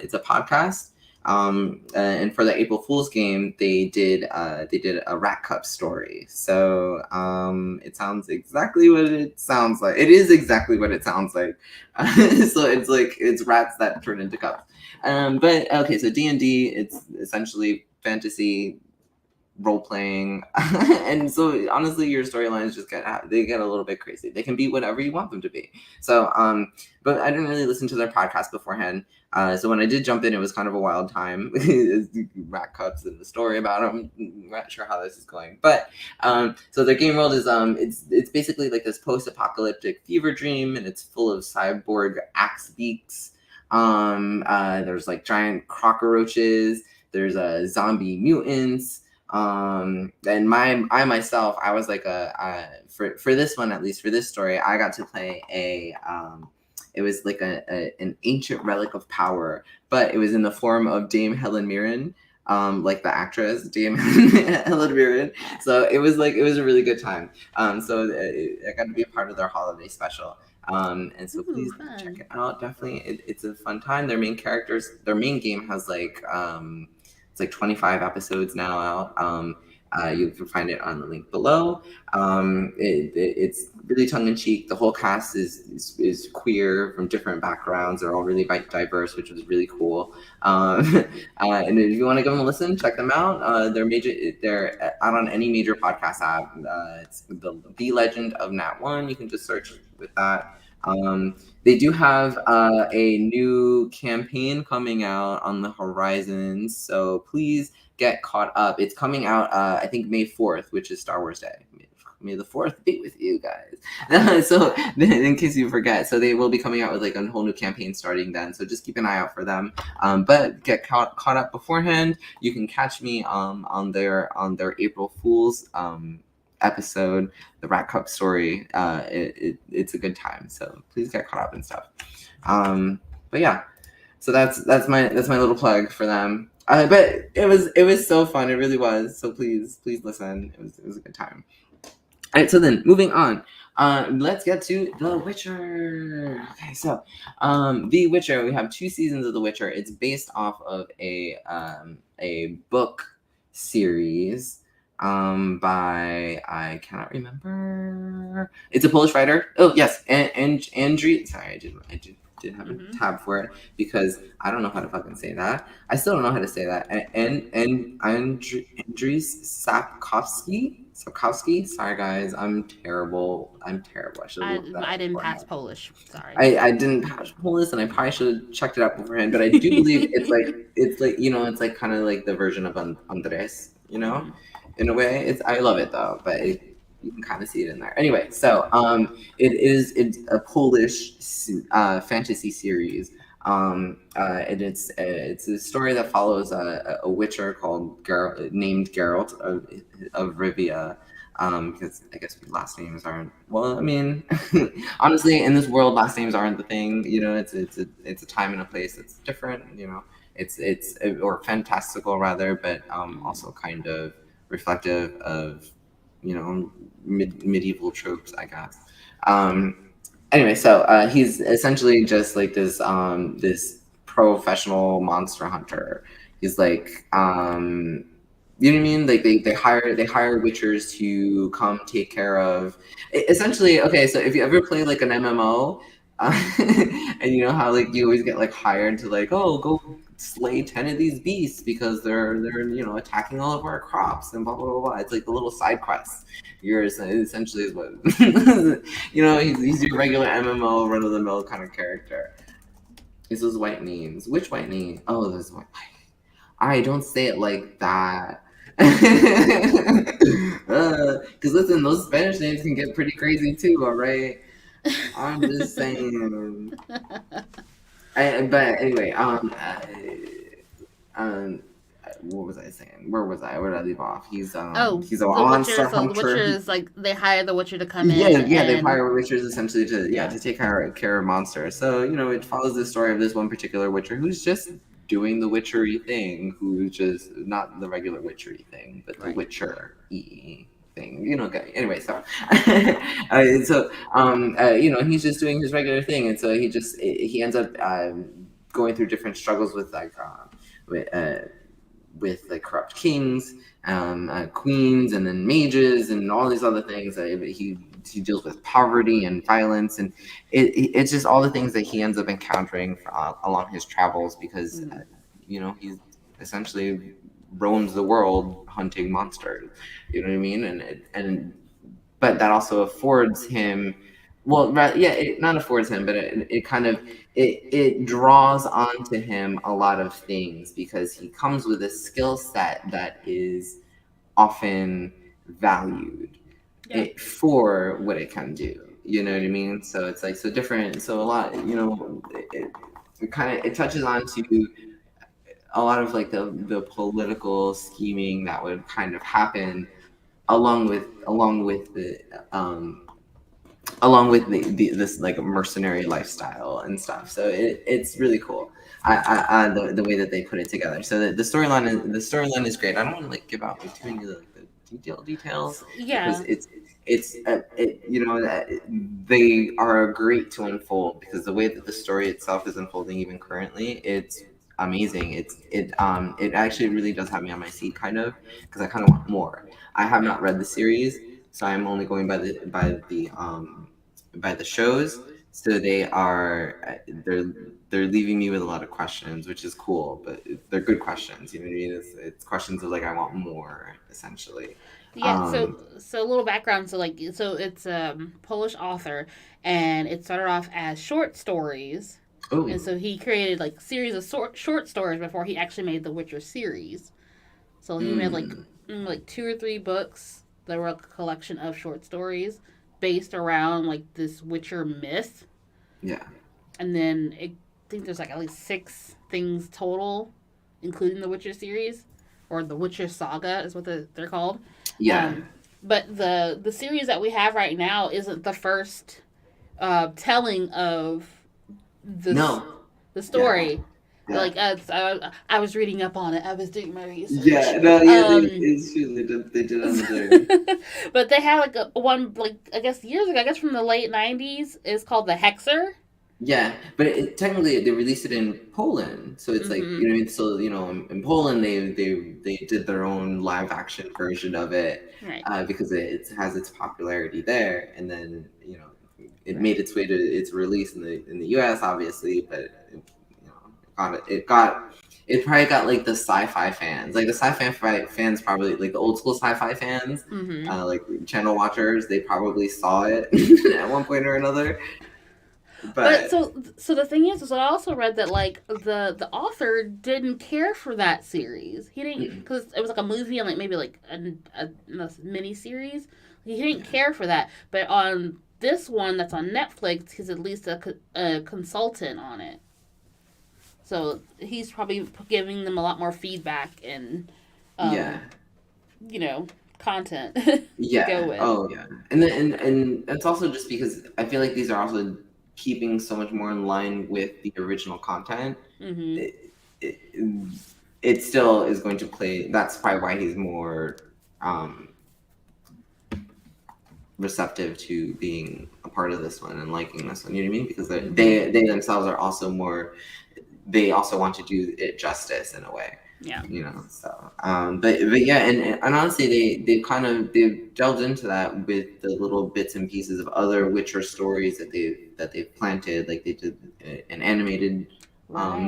It's a podcast, and for the April Fool's game, they did a Rat Cup story. So it sounds exactly what it sounds like. It is exactly what it sounds like. So it's rats that turn into cups. But okay, so D&D, it's essentially fantasy role playing, and so honestly your storylines just get a little bit crazy. They can be whatever you want them to be. So but I didn't really listen to their podcast beforehand, so when I did jump in, it was kind of a wild time. Rat cups and the story about them. I'm not sure how this is going, but so their game world is it's basically like this post-apocalyptic fever dream, and it's full of cyborg axe beaks. There's like giant cockroaches, there's zombie mutants. And I myself, I was like for this one, at least for this story, I got to play it was like an ancient relic of power, but it was in the form of Dame Helen Mirren, like the actress Dame Helen Mirren. So it was a really good time. So I got to be a part of their holiday special. And so please check it out. Definitely, it's a fun time. Their main game has it's like 25 episodes now out. You can find it on the link below. It's really tongue-in-cheek. The whole cast is queer from different backgrounds. They're all really diverse, which was really cool. And if you want to give them a listen, check them out. They're out on any major podcast app. It's the Legend of Nat 1. You can just search with that. They do have a new campaign coming out on the horizon, so please get caught up. It's coming out, I think, May 4th, which is Star Wars Day. May the 4th be with you guys. So in case you forget, so they will be coming out with like a whole new campaign starting then. So just keep an eye out for them. But get caught up beforehand. You can catch me on their April Fool's episode, the Rat Cup story. It's a good time, so please get caught up and stuff. But yeah, so that's my little plug for them. But it was so fun. It really was. So please listen. It was a good time. All right, so then moving on, let's get to The Witcher. Okay, so The Witcher, we have 2 seasons of The Witcher. It's based off of a book series by, I cannot remember. It's a Polish writer. Oh yes, Andrzej. Sorry, I did have a tab for it because I don't know how to fucking say that. I still don't know how to say that. And Andrzej Sapkowski. Sorry guys, I'm terrible. I didn't pass Polish. Sorry. I didn't pass Polish, and I probably should have checked it out beforehand. But I do believe it's like you know, it's like kind of like the version of Andres, you know. In a way, I love it though, but you can kind of see it in there. Anyway, so it's a Polish fantasy series, and it's a story that follows a witcher called named Geralt of Rivia, because I guess last names aren't. Well, I mean, honestly, in this world, last names aren't the thing. You know, it's a time and a place that's different. You know, it's or fantastical rather, but also kind of reflective of medieval tropes, I guess. Anyway, so he's essentially just like this professional monster hunter. He's like, you know what I mean? Like they hire witchers to come take care of. Essentially, okay. So if you ever play like an MMO, and you know how like you always get like hired to like, oh, go slay 10 of these beasts because they're attacking all of our crops and blah blah blah blah. It's like the little side quests. You're essentially is what he's your regular MMO run of the mill kind of character. It's those white names. Which white name? Oh, there's white. I don't say it like that. Because listen, those Spanish names can get pretty crazy too. All right, I'm just saying. But anyway, what was I saying? Where was I? Where did I leave off? He's a monster hunter. The Witchers, like they hire the Witcher to come in. Yeah, they hire Witchers essentially to take care of monsters. So it follows the story of this one particular Witcher who's just doing the witchery thing, who's just not the regular witchery thing, but the witcher-y thing. Anyway, so he's just doing his regular thing, and so he ends up going through different struggles with corrupt kings, queens, and then mages, and all these other things. He deals with poverty and violence, and it's just all the things that he ends up encountering along his travels because, he's essentially roams the world hunting monsters. You know what I mean? But that also affords him. Well, not affords him, but it draws onto him a lot of things because he comes with a skill set that is often valued for what it can do. You know what I mean? So it's like so different. So a lot, it touches on to a lot of like the political scheming that would kind of happen along with this like mercenary lifestyle and stuff. So it's really cool. The way that they put it together. So the storyline is great. I don't want to like give out too many of the details. Yeah. Because they are great to unfold because the way that the story itself is unfolding even currently, it's amazing. It actually really does have me on my seat kind of because I kind of want more. I have not read the series, so I'm only going by the shows. So they're leaving me with a lot of questions, which is cool, but they're good questions. You know what I mean? It's questions of like I want more, essentially. Yeah. So a little background. So it's a Polish author, and it started off as short stories. Ooh. And so he created like series of short stories before he actually made the Witcher series. So he made like 2 or 3 books that were a collection of short stories based around like this Witcher myth. Yeah. And then I think there's like at least 6 things total, including the Witcher series, or the Witcher saga is what they're called. Yeah. But the series that we have right now isn't the first telling of the story. Yeah. Like I was reading up on it. I was doing my research. Yeah, no, yeah, it's true. They did on the But they had like one, like I guess years ago. I guess from the late '90s. It's called the Hexer. Yeah, but technically they released it in Poland, so it's like So in Poland they did their own live action version of it, right? Because it has its popularity there, and then it made its way to its release in the U.S. obviously, but. It probably got like the sci-fi fans, like the sci-fi fans probably like the old school sci-fi fans, like channel watchers. They probably saw it at one point or another. But so the thing is I also read that like the author didn't care for that series. He didn't because it was like a movie and like maybe like a mini series. He didn't care for that, but on this one that's on Netflix, he's at least a consultant on it. So he's probably giving them a lot more feedback and, content to go with. Oh, yeah. And it's also just because I feel like these are also keeping so much more in line with the original content. Mm-hmm. It still is going to play. That's probably why he's more receptive to being a part of this one and liking this one. You know what I mean? Because they themselves are also more. They also want to do it justice in a way. Yeah. You know. So, but yeah, and honestly, they've delved into that with the little bits and pieces of other Witcher stories that they've planted. Like they did an animated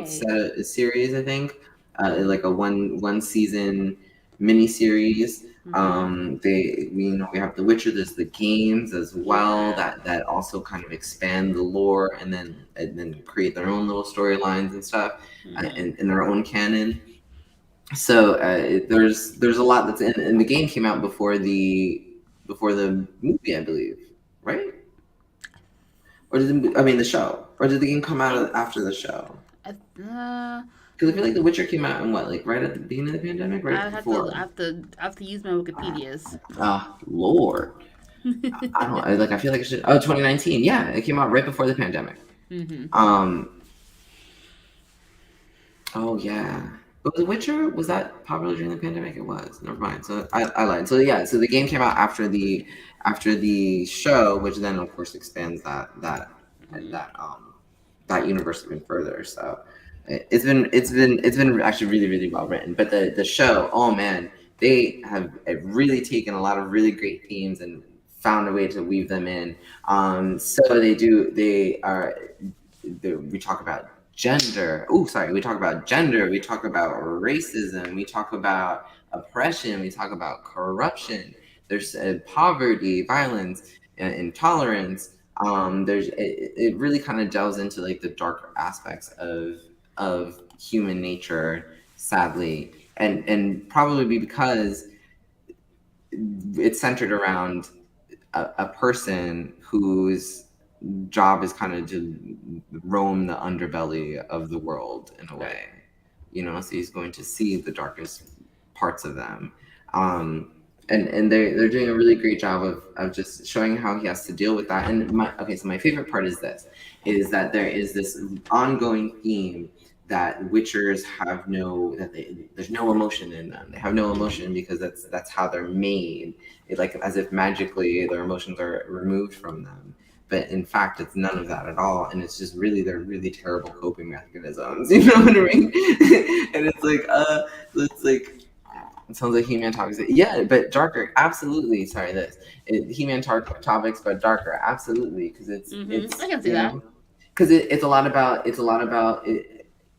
series, I think, like a one season mini series. We have The Witcher. There's the games as well that also kind of expand the lore and then create their own little storylines and stuff in their own canon. So there's a lot that's in, and the game came out before the movie, I believe, right? Or the show, or did the game come out after the show? Because I feel like The Witcher came out in what, like right at the beginning of the pandemic, right before. I have to use my Wikipedias. Lord, I feel like it should. 2019. Yeah, it came out right before the pandemic. Oh yeah. But The Witcher, was that popular during the pandemic? It was. Never mind. So I lied. So yeah, so the game came out after the show, which then of course expands that universe even further. So it's been actually really, really well written. But the show, oh man, they have really taken a lot of really great themes and found a way to weave them in. We talk about gender. We talk about gender. We talk about racism. We talk about oppression. We talk about corruption. There's poverty, violence, intolerance. It really kind of delves into like the darker aspects of human nature, sadly, and probably because it's centered around a person whose job is kind of to roam the underbelly of the world in a way, you know. So he's going to see the darkest parts of them, and they're doing a really great job of just showing how he has to deal with that. And so my favorite part is that there is this ongoing theme that Witchers have there's no emotion in them. They have no emotion because that's how they're made. It's like as if magically their emotions are removed from them. But in fact, it's none of that at all, and it's just they're really terrible coping mechanisms. You know what I mean? And it's like it sounds like He-Man topics. Yeah, but darker, absolutely. Sorry, He-Man topics, but darker, absolutely, because it's I can see that. Because it's a lot about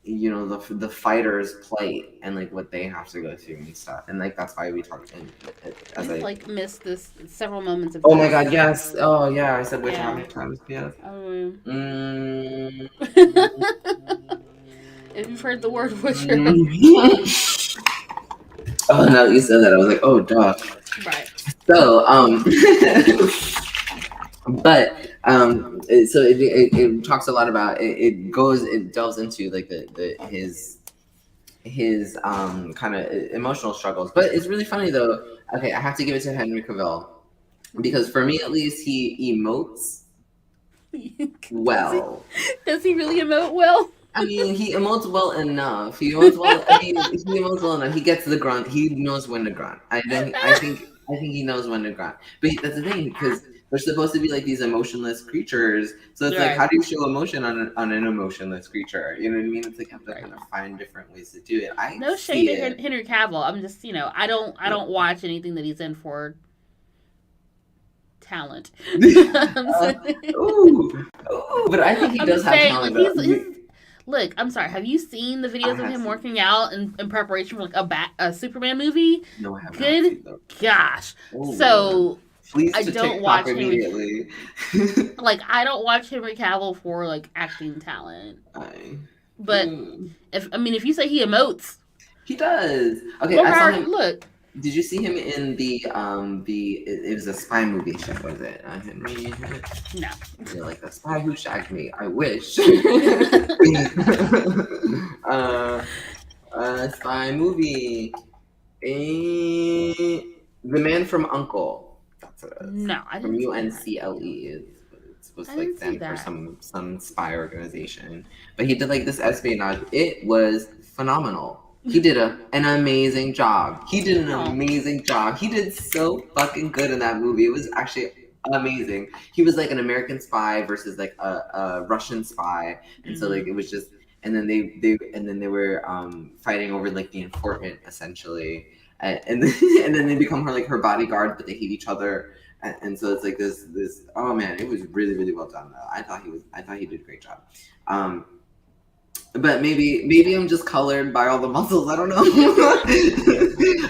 you know, the fighter's plight and like what they have to go through and stuff, and like that's why we talked. I missed this several moments of. Oh my god! Yes. Oh yeah. I said which how many times? Yes. If you've heard the word Witcher. Oh, now that you said that, I was like, oh, duh. Right. So, so it talks a lot about it delves into like his kind of emotional struggles. But it's really funny though. Okay, I have to give it to Henry Cavill because for me at least he emotes well. Does he really emote well? I mean, he emotes well enough. He emotes well enough. He gets the grunt. He knows when to grunt. I think he knows when to grunt. But that's the thing, because they're supposed to be like these emotionless creatures. So it's like, how do you show emotion on an emotionless creature? You know what I mean? It's like you have to kind of find different ways to do it. No shade to Henry Cavill. I'm just, I don't watch anything that he's in for talent. But I think he does have talent. Look, I'm sorry. Have you seen the videos of him working out in preparation for like a Superman movie? No, I haven't. Good gosh. So please I don't watch immediately. I don't watch Henry Cavill for like acting talent. But if you say he emotes, he does. Okay, I saw him. Look. Did you see him in it was a spy movie show, was it? Henry? No. You're like the spy who shagged me. I wish. Spy movie. The Man from U.N.C.L.E. That's what it is. No, I didn't. From UNCLE. It's supposed to like stand for some spy organization. But he did like this espionage. It was phenomenal. He did an amazing job. He did so fucking good in that movie. It was actually amazing. He was like an American spy versus like a Russian spy, and so like it was just, and then they were fighting over like the informant essentially, and then they become her bodyguard, but they hate each other, and so it's like this. Oh man, it was really really well done though. I thought he did a great job. But maybe I'm just colored by all the muscles. I don't know.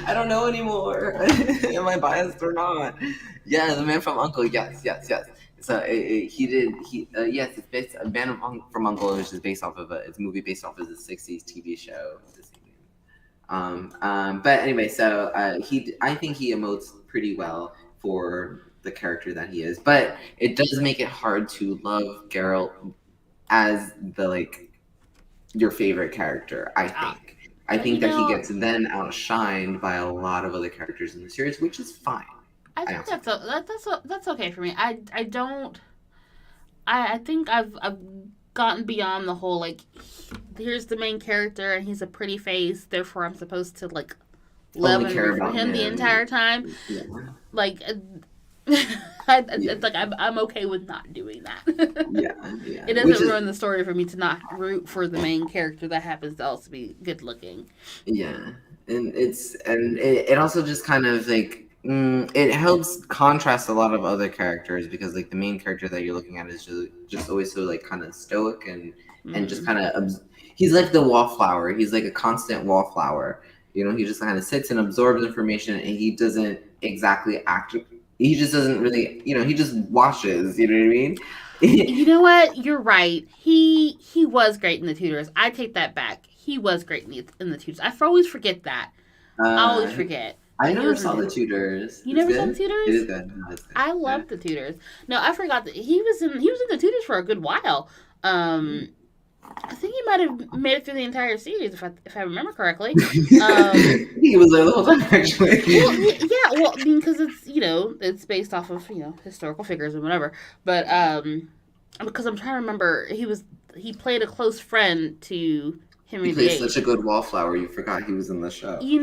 I don't know anymore. Am I biased or not? Yeah, The Man from U.N.C.L.E. Yes. So yes, it's based A Man from U.N.C.L.E., which is based off of it's a movie based off of the '60s TV show. But anyway, so I think he emotes pretty well for the character that he is. But it does make it hard to love Geralt as the your favorite character, I think. I think that he gets then outshined by a lot of other characters in the series, which is fine. I think that's okay for me. I think I've gotten beyond the whole here's the main character and he's a pretty face, therefore I'm supposed to love and root for him the entire time. Yeah. I'm okay with not doing that. Yeah. It doesn't ruin the story for me to not root for the main character that happens to also be good looking. Yeah, and it also just kind of it helps contrast a lot of other characters because the main character that you're looking at is just always so kind of stoic and just kind of he's like the wallflower. He's like a constant wallflower. He just kind of sits and absorbs information, and he doesn't exactly act. He just doesn't really, he just watches, you know what I mean? You know what? You're right. He was great in The Tudors. I take that back. He was great in the Tudors. I always forget that. I always forget. I never saw The Tudors. You never saw The Tudors? It is good. No, it's good. I love The Tudors. No, I forgot that he was in The Tudors for a good while. I think he might have made it through the entire series, if I remember correctly. He was there the whole time, actually. Well, because it's based off of historical figures and whatever. But because I'm trying to remember, he played a close friend to Henry VIII. He played such a good wallflower. You forgot he was in the show. He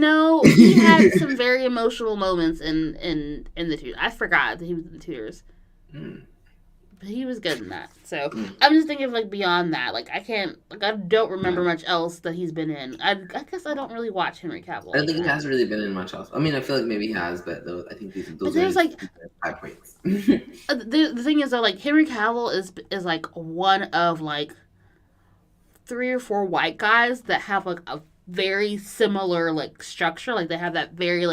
had some very emotional moments in the Tudors. I forgot that he was in the Tudors. But he was good in that. So I'm just thinking of beyond that. I don't remember much else that he's been in. I guess I don't really watch Henry Cavill. I don't think he hasn't really been in much else. I mean, I feel like maybe he has, but I think those are 5 points. The thing is though, Henry Cavill is one of 3 or 4 white guys that have a very similar structure. They have that very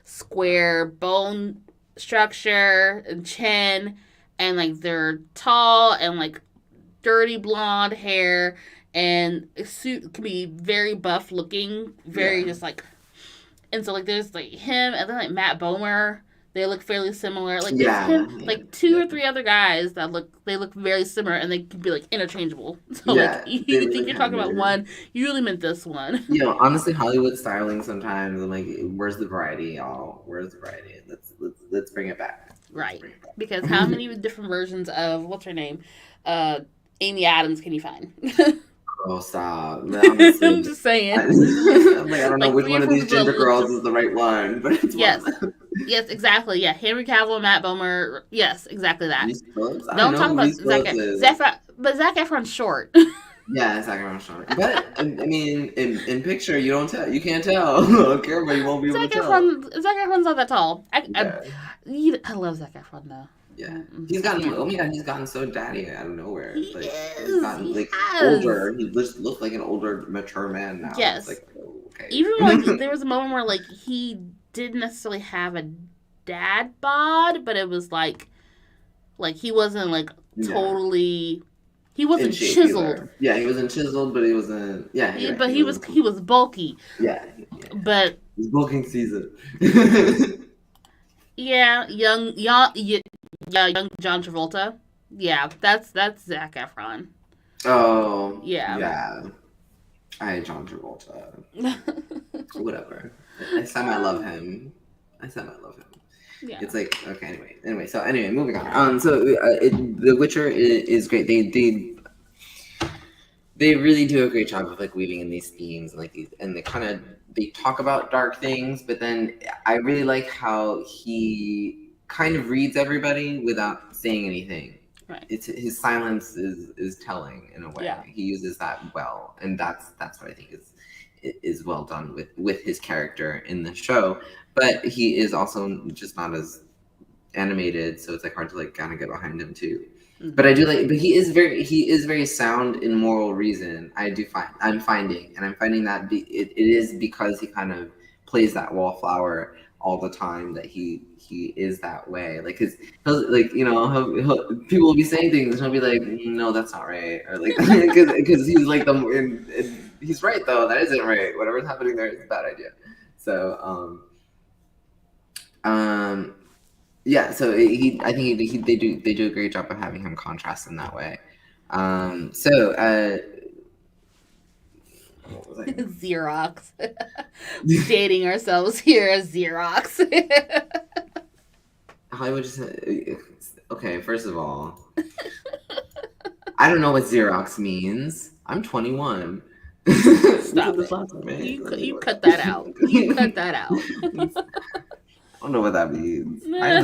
square bone structure and chin. And they're tall and dirty blonde hair and suit can be very buff looking, very just and so there's him and then Matt Bomer. They look fairly similar. There's him, 2 or 3 other guys that look very similar and they can be interchangeable. So you think you're talking about one, you really meant this one. Honestly, Hollywood styling sometimes I'm where's the variety, y'all? Where's the variety? Let's bring it back. Right, because how many different versions of what's her name, Amy Adams can you find? Oh, stop! Honestly, I'm just saying. I don't know which one of these gender girls is the right one, but it's yes, exactly. Yeah, Henry Cavill, Matt Bomer. Yes, exactly that. Don't talk about Zac Efron, but Zac Efron's short. Yeah, Zac Efron's short. But I mean, in picture, you can't tell. I don't care, but you won't be able to tell. Zac Efron's not that tall. I love Zac Efron though. Yeah, he's gotten so daddy out of nowhere. He's gotten older. He just looks like an older, mature man now. Yes. Okay. Even there was a moment where he didn't necessarily have a dad bod, but it was he wasn't totally. He wasn't chiseled. Either. Yeah, he wasn't chiseled, but he wasn't. Yeah, but he was bulky. Yeah. But it's bulking season. Yeah, young John Travolta. Yeah, that's Zac Efron. Oh. Yeah. Yeah. I hate John Travolta. Whatever. I love him. Yeah. It's okay. Anyway, moving on. The Witcher is great. They really do a great job of weaving in these themes and they talk about dark things, but then I really like how he kind of reads everybody without saying anything. Right. It's his silence is telling in a way. Yeah. He uses that well, and that's what I think is well done with his character in the show. But he is also just not as animated, so it's like hard to like kind of get behind him too. Mm-hmm. But I do like, but he is very sound in moral reason. I'm finding that it is because he kind of plays that wallflower all the time that he is that way. Like he'll like, you know, people will be saying things and he'll be like, no, that's not right, or like because he's like he's right though, that isn't right. Whatever's happening there is a bad idea. So yeah, so I think they do a great job of having him contrast in that way. Xerox. Dating ourselves here as Xerox. Hollywood just okay. First of all, I don't know what Xerox means. I'm 21. Stop it. You cut that out. You cut that out. I don't know what that means. I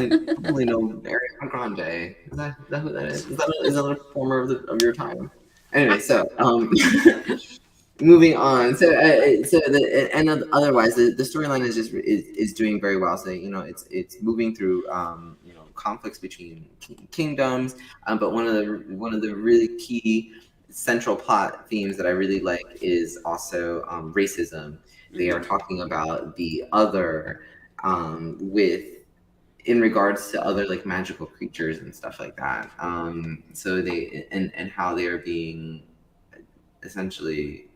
only know Ariana Grande. Is that who that is? Is that a performer of your time? Anyway, so moving on. Otherwise, the storyline is doing very well. So you know, it's moving through you know, conflicts between kingdoms. But one of the really key central plot themes that I really like is also racism. They are talking about the other. In regards to other like magical creatures and stuff like that. So they and how they are being essentially,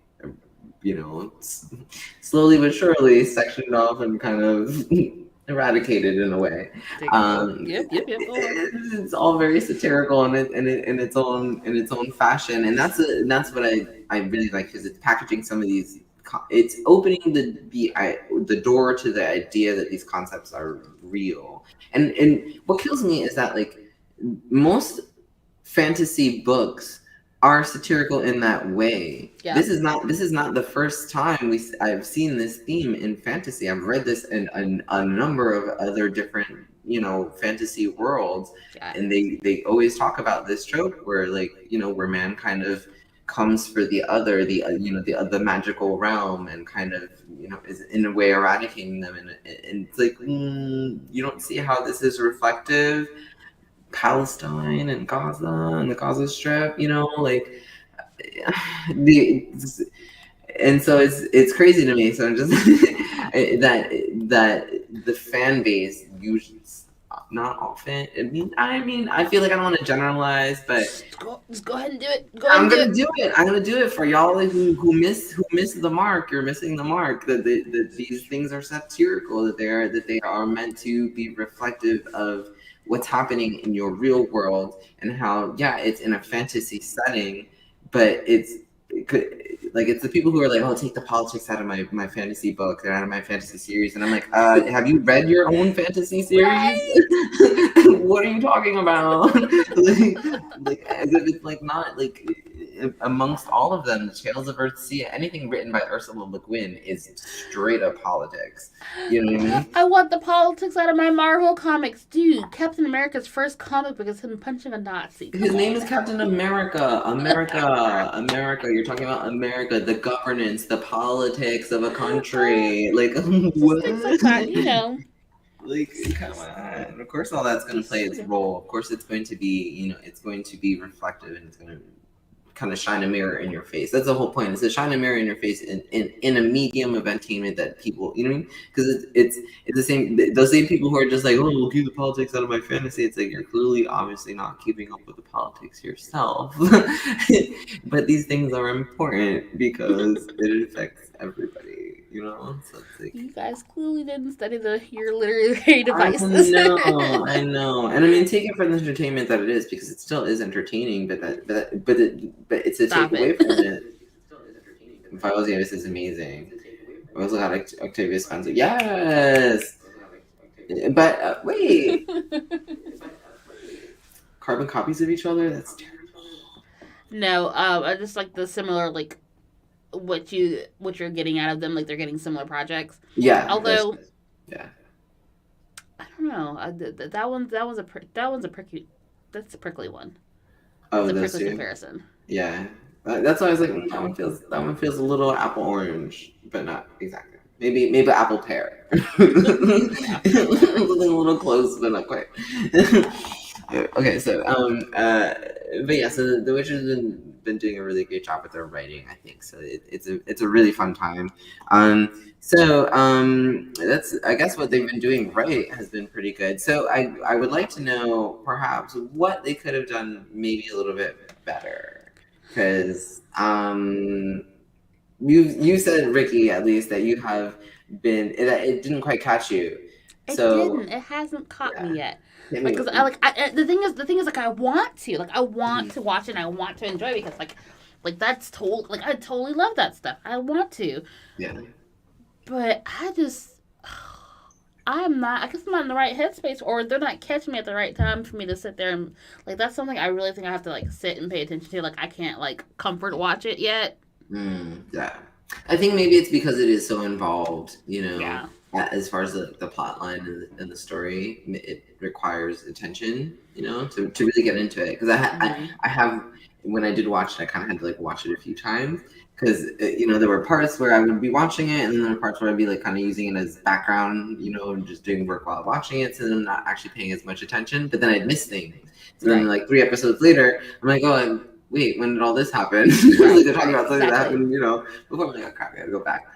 you know, slowly but surely sectioned off and kind of eradicated in a way. Yep. It's all very satirical in its own fashion, and that's what I really like, because it's packaging some of these. It's opening the door to the idea that these concepts are real. And what kills me is that like most fantasy books are satirical in that way. Yeah. This is not the first time I've seen this theme in fantasy. I've read this in a number of other different, you know, fantasy worlds, and they always talk about this trope where, like, you know, where man kind of comes for the magical realm and kind of, you know, is in a way eradicating them, and it's like, you don't see how this is reflective. Palestine and Gaza and the Gaza Strip, you know, like and so it's crazy to me. So I'm just that the fan base usually, not all fan. I mean, I feel like I don't want to generalize, but just go ahead and do it. I'm gonna do it for y'all who miss the mark. You're missing the mark. That these things are satirical. That they are meant to be reflective of what's happening in your real world, and how, yeah, it's in a fantasy setting, but it's the people who are like, oh, take the politics out of my fantasy book and out of my fantasy series, and I'm like, have you read your own fantasy series? Right? What are you talking about? like as if it's like not like amongst all of them, the Tales of Earthsea, anything written by Ursula Le Guin is straight up politics. You know what I mean? I want the politics out of my Marvel comics, dude. Captain America's first comic book is him punching a Nazi. His name is Captain America. America. You're talking about America, the governance, the politics of a country. Like what? Things like that, you know. Like, come on. Of course, all that's going to play its role. Of course, it's going to be, you know, it's going to be reflective, and it's going to kind of shine a mirror in your face. That's the whole point. It's to shine a mirror in your face in a medium of entertainment that people, you know what I mean? Because it's the same, those same people who are just like, oh, we'll keep the politics out of my fantasy. It's like, you're clearly obviously not keeping up with the politics yourself. But these things are important because it affects everybody, you know? So it's like, you guys clearly didn't study your literary devices. I know. And I mean, take it for the entertainment that it is, because it still is entertaining, but it's a takeaway from it. Viola Davis is amazing. I also got Octavia Spencer. Yes! But wait. Carbon copies of each other? That's terrible. No, I just like the similar, like, what you're getting out of them, like they're getting similar projects. Yeah. Although, yeah. I don't know. That one's a prickly. That's a prickly one. Oh, That's a those prickly two. comparison. Yeah, that's why I was like, that one feels a little apple orange, but not exactly. Maybe apple pear. a little close, but not quite. Okay, so but yeah, so The Witcher's been doing a really great job with their writing, I think. So it's a really fun time. That's, I guess, what they've been doing right has been pretty good. So I would like to know perhaps what they could have done maybe a little bit better, because you said, Ricky, at least, that you have been, it didn't quite catch you. It hasn't caught me yet. Because the thing is like I want to watch it and I want to enjoy it, because like that's I totally love that stuff. I want to. Yeah. But I guess I'm not in the right headspace, or they're not catching me at the right time for me to sit there and like, that's something I really think I have to like sit and pay attention to. Like, I can't like comfort watch it yet. Yeah. I think maybe it's because it is so involved, Yeah. As far as the plot line and the story, it requires attention, to really get into it. Because I have, when I did watch it, I kind of had to like watch it a few times, because there were parts where I would be watching it, and then there were parts where I'd be like kind of using it as background, just doing work while watching it, so then I'm not actually paying as much attention. But then I'd miss things. So then like 3 episodes later, I'm like, oh, wait, when did all this happen? Like, they're talking about something that happened, before. I'm like, oh crap, I gotta go back.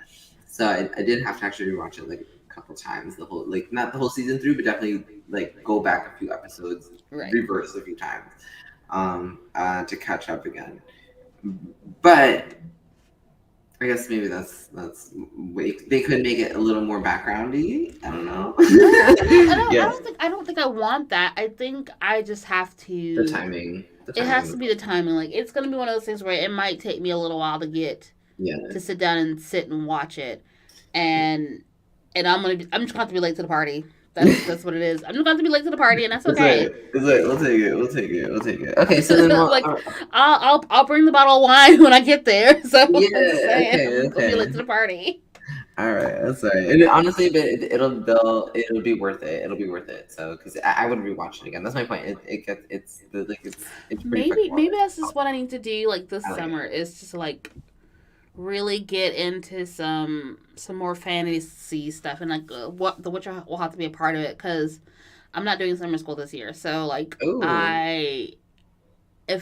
So I did have to actually rewatch it like a couple times, the whole, like, not the whole season through, but definitely like go back a few episodes, reverse a few times, to catch up again. But I guess maybe that's they could make it a little more backgroundy. I don't know. I don't think I want that. I think I just have to. The timing. It has to be the timing. Like, it's gonna be one of those things where it might take me a little while to get to sit down and sit and watch it, and I'm just gonna have to be late to the party. That's what it is. I'm just going to be late to the party, and that's okay. It's like, we'll take it. Okay, so then like, I'll bring the bottle of wine when I get there. So I'm just saying, okay. I'll be late to the party. All right, that's all right. And honestly, but it'll be worth it. It'll be worth it. So, because I would rewatch it again. That's my point. It's maybe that's just what I need to do like this summer, is just like really get into some more fantasy stuff, and like what The Witcher will have to be a part of it, because I'm not doing summer school this year. So like, if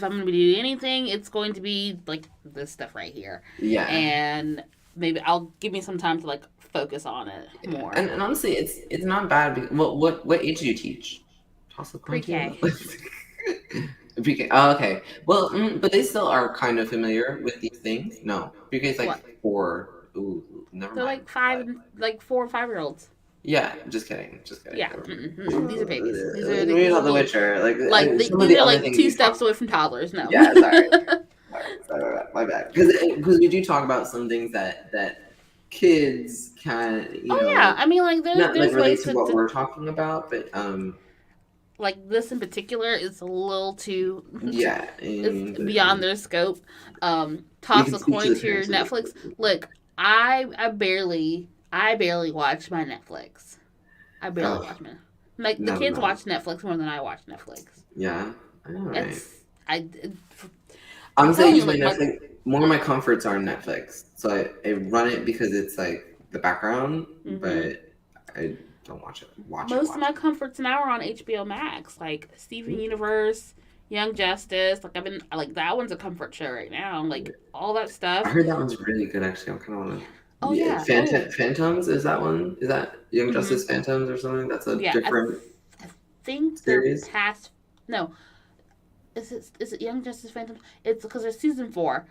I'm going to be doing anything, it's going to be like this stuff right here. Yeah. And maybe I'll give me some time to like focus on it more. And honestly, it's not bad. What age do you teach? Pre-K. Pre-K. Oh, okay. Well, but they still are kind of familiar with these things. No, pre-K is like 4. Ooh, never mind. They're like 5, like 4 or 5-year-olds. Yeah, just kidding. Yeah, these are babies. These are not The Witcher. These are like 2 steps away from toddlers. No. Yeah, sorry. Sorry, my bad. Because we do talk about some things that kids can. Yeah, I mean, like there's not like ways to what we're talking about, but like this in particular is a little too it's and, beyond their scope. Toss a coin to your Netflix. Look, I barely watch my Netflix. I barely watch my like the kids watch Netflix more than I watch Netflix. Yeah, all right. I'm saying use my Netflix. More of my comforts are Netflix, so I run it because it's like the background, but I don't watch it. Most of my comforts now are on HBO Max, like Steven Universe, Young Justice. Like I've been like, that one's a comfort show right now. Like all that stuff. I heard that one's really good. Actually, I kind of want to. Oh yeah. Phantoms, is that one? Is that Young Justice Phantoms or something? That's a different. I think series? They're past. No. Is it Young Justice Phantoms? It's because there's season 4.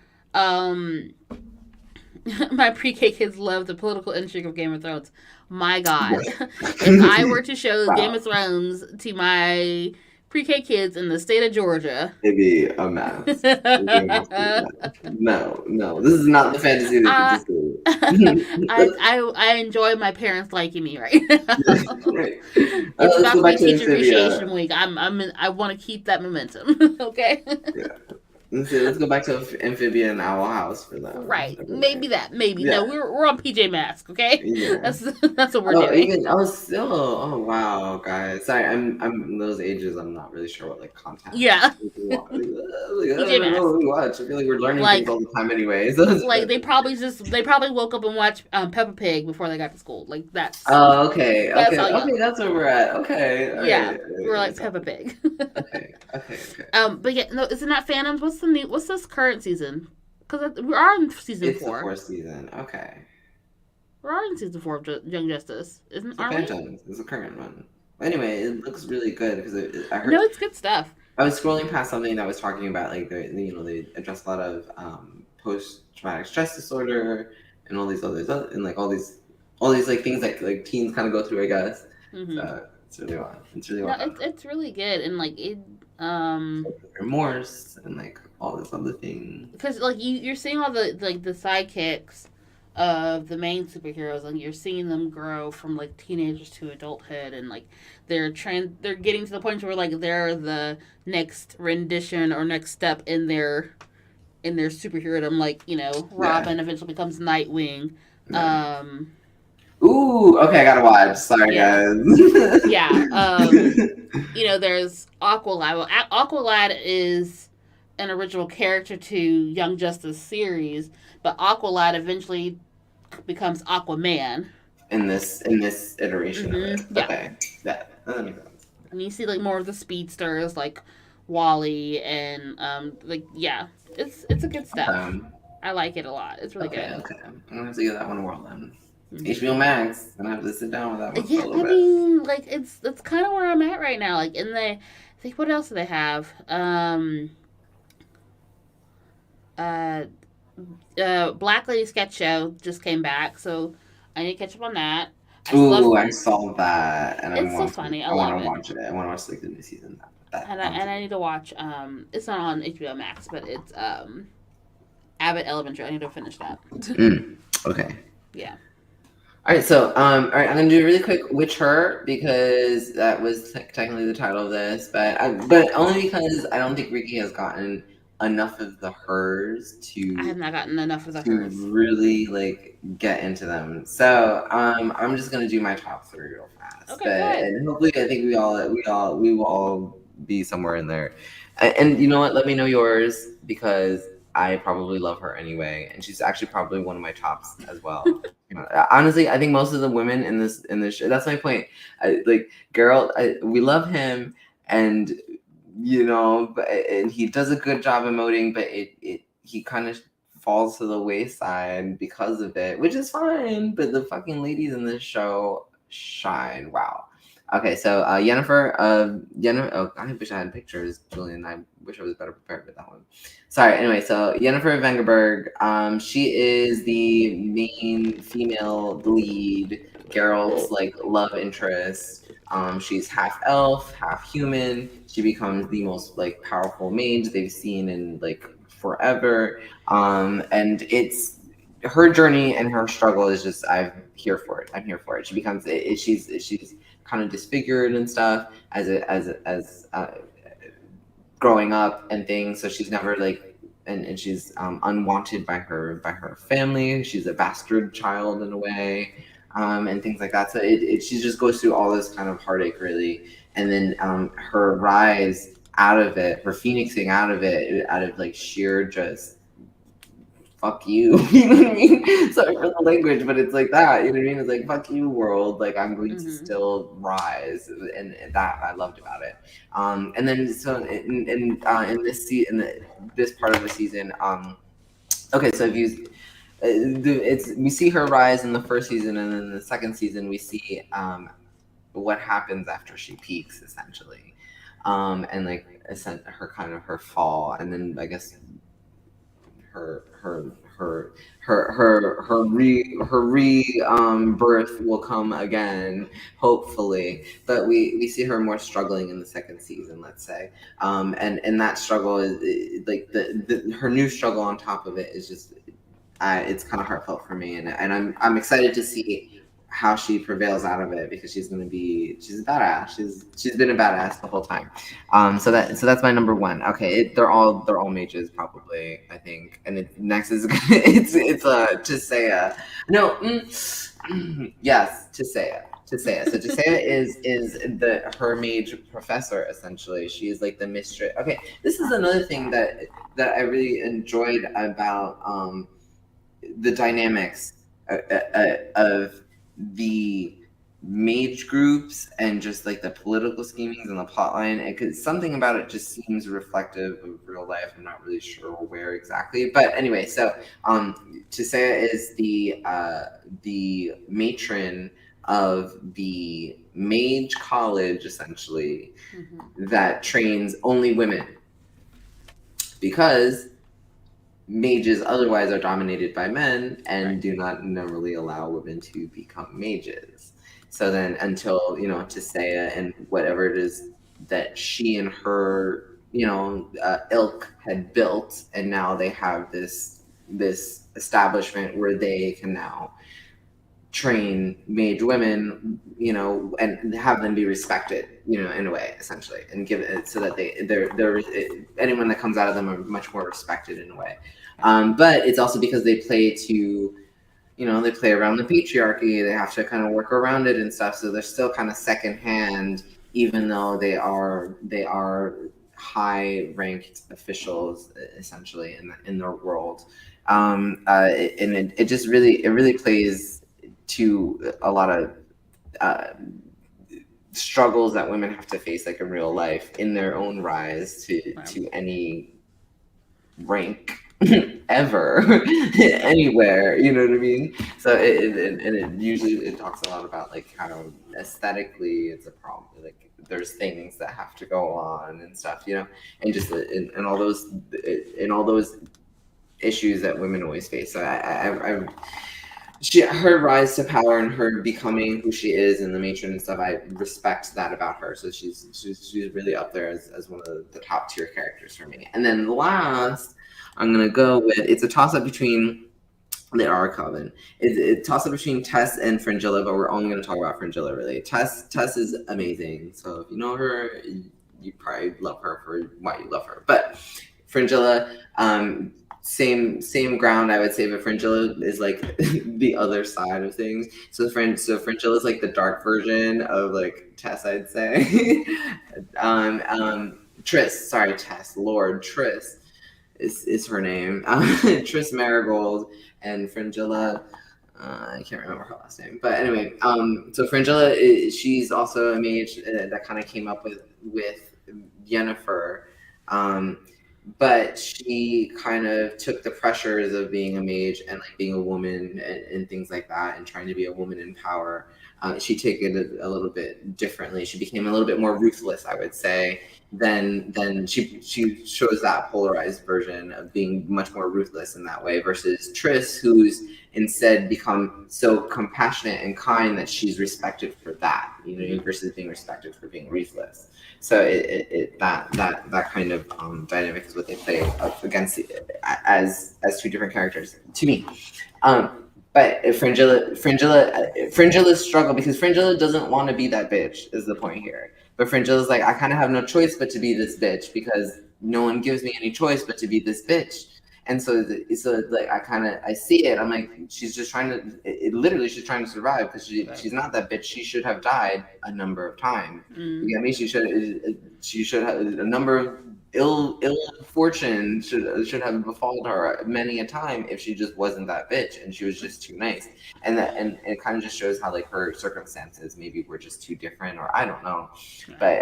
My pre-K kids love the political intrigue of Game of Thrones. My God. If I were to show Game of Thrones to my pre-K kids in the state of Georgia, it'd be a mess. No. This is not the fantasy that you just did. I enjoy my parents liking me right now. Right. It's about to be Teacher Appreciation Week. I want to keep that momentum. Okay. Yeah. Let's go back to Amphibian and Owl House for them. Right. Maybe that. Maybe. Yeah. No, we're on PJ Masks, okay? Yeah. That's what we're doing. Oh wow, guys. Sorry, I'm those ages. I'm not really sure what like content. Yeah. PJ Masks. We watch. I feel like we're learning things all the time, anyways. Like they probably woke up and watched Peppa Pig before they got to school. Like that's. Oh, okay. Okay, that's where we're at. Okay. Yeah, we're like Peppa Pig. Okay. But yeah, no, isn't that Phantoms? What's this current season? Because we're on season 4. It's the 4th season. Okay. We're on in season 4 of Young Justice, isn't? Phantoms is the current one. Anyway, it looks really good because I heard. No, it's good stuff. I was scrolling past something that was talking about like they address a lot of post-traumatic stress disorder and all these others and like all these like things that like teens kind of go through, I guess. Mm-hmm. So it's really well. It's really well. It's really good and like it. Remorse and like all this other thing. Because like you're seeing all the like the sidekicks of the main superheroes, and you're seeing them grow from like teenagers to adulthood, and like they're getting to the point where like they're the next rendition or next step in their superherodom. Like Robin eventually becomes Nightwing. Yeah. Ooh, okay, I gotta watch. Sorry, guys. Yeah. There's Aqualad. Well, Aqualad is an original character to Young Justice series, but Aqualad eventually becomes Aquaman in this iteration of it. Yeah. Okay, that makes sense. And you see like more of the speedsters like Wally and it's a good stuff. I like it a lot. It's really good. Okay, I'm gonna have to give that one a whirl then. HBO Max. I'm gonna have to sit down with that one. Yeah, for a little bit. Like it's kind of where I'm at right now. Like I think what else do they have? Black Lady Sketch Show just came back, so I need to catch up on that. I saw that, and it's so funny. I want to watch it. I want to watch like the new season. And I need to watch. It's not on HBO Max, but it's Abbott Elementary. I need to finish that. Okay. Yeah. All right, so I'm gonna do a really quick Witcher because that was technically the title of this, but only because I don't think Ricky has gotten enough of the hers to. I have not gotten enough of the hers to really like get into them. So I'm just gonna do my top 3 real fast. Okay. And hopefully, I think we will all be somewhere in there. And you know what? Let me know yours because I probably love her anyway, and she's actually probably one of my tops as well. Honestly, I think most of the women in this show. That's my point. We love him, and and he does a good job emoting, but he kind of falls to the wayside because of it, which is fine. But the fucking ladies in this show shine. Wow. Okay, so Yennefer. Oh, I wish I had pictures, Julian. I wish I was better prepared with that one. Sorry. Anyway, so Yennefer Wengerberg. She is the main female lead, Geralt's like love interest. She's half elf, half human. She becomes the most like powerful mage they've seen in like forever. And it's her journey and her struggle is just I'm here for it. She becomes she's kind of disfigured and stuff as growing up and things. So she's never like and she's unwanted by her family. She's a bastard child in a way. And things like that. So she just goes through all this kind of heartache, really. And then her rise out of it, her phoenixing out of it, out of like sheer just fuck you. You know what I mean? Sorry for the language, but it's like that. You know what I mean? It's like fuck you, world. Like I'm going to still rise, and that I loved about it. And then so in this part of the season, okay, so if you. We see her rise in the first season, and then in the second season we see what happens after she peaks, essentially, and like her kind of her fall, and then I guess her rebirth will come again, hopefully. But we see her more struggling in the second season, let's say, and that struggle is like her new struggle on top of it is just. It's kind of heartfelt for me, and I'm excited to see how she prevails out of it, because she's a badass. She's been a badass the whole time. So that's my number one. Okay, they're all mages probably, I think. And next is it's Tisea. No, yes, Tisea. So Tisea is her mage professor essentially. She is like the mistress. Okay, this is another thing that I really enjoyed about the dynamics of the mage groups and just like the political schemings and the plotline. Because something about it just seems reflective of real life. I'm not really sure where exactly, but anyway. So Tisea is the matron of the mage college, essentially, that trains only women, because mages otherwise are dominated by men and do not normally allow women to become mages. So then until, Tisea and whatever it is that she and her, ilk had built, and now they have this establishment where they can now train mage women, and have them be respected, in a way, essentially, and give it so that they're anyone that comes out of them are much more respected in a way. But it's also because they play they play around the patriarchy. They have to kind of work around it and stuff. So they're still kind of secondhand, even though they are high-ranked officials, essentially, in their world. And it just really plays to a lot of struggles that women have to face, like in real life, in their own rise to any rank ever anywhere, you know what I mean? So it usually talks a lot about like how aesthetically it's a problem, like there's things that have to go on and stuff, and just in all those issues that women always face. So her rise to power and her becoming who she is and the matron and stuff, I respect that about her. So she's really up there as one of the top tier characters for me. And then last, I'm gonna go with, it's a toss up between the Coven. It's a toss up between Tess and Fringilla, but we're only gonna talk about Fringilla really. Tess is amazing. So if you know her, you probably love her for why you love her. But Fringilla, same ground, I would say, but Fringilla is like the other side of things. So Fringilla is like the dark version of like Tess, I'd say. Tess, Lord Triss is her name. Triss Marigold and Fringilla. I can't remember her last name, but anyway. So Fringilla, she's also a mage that kind of came up with Yennefer. But she kind of took the pressures of being a mage and like being a woman and things like that, and trying to be a woman in power. She took it a little bit differently. She became a little bit more ruthless, I would say, than she shows that polarized version of being much more ruthless in that way, versus Triss, who's instead become so compassionate and kind that she's respected for that, versus being respected for being ruthless. So that kind of dynamic is what they play up against as two different characters to me. But Fringilla's struggle, because Fringilla doesn't want to be that bitch, is the point here. But Fringilla's like, I kind of have no choice but to be this bitch, because no one gives me any choice but to be this bitch. And so like I see it. I'm like, she's just trying to. She's trying to survive, because she's not that bitch. She should have died a number of times. You get me? She should have a number of ill fortune should have befallen her many a time if she just wasn't that bitch and she was just too nice. And it kind of just shows how like her circumstances maybe were just too different, or I don't know. But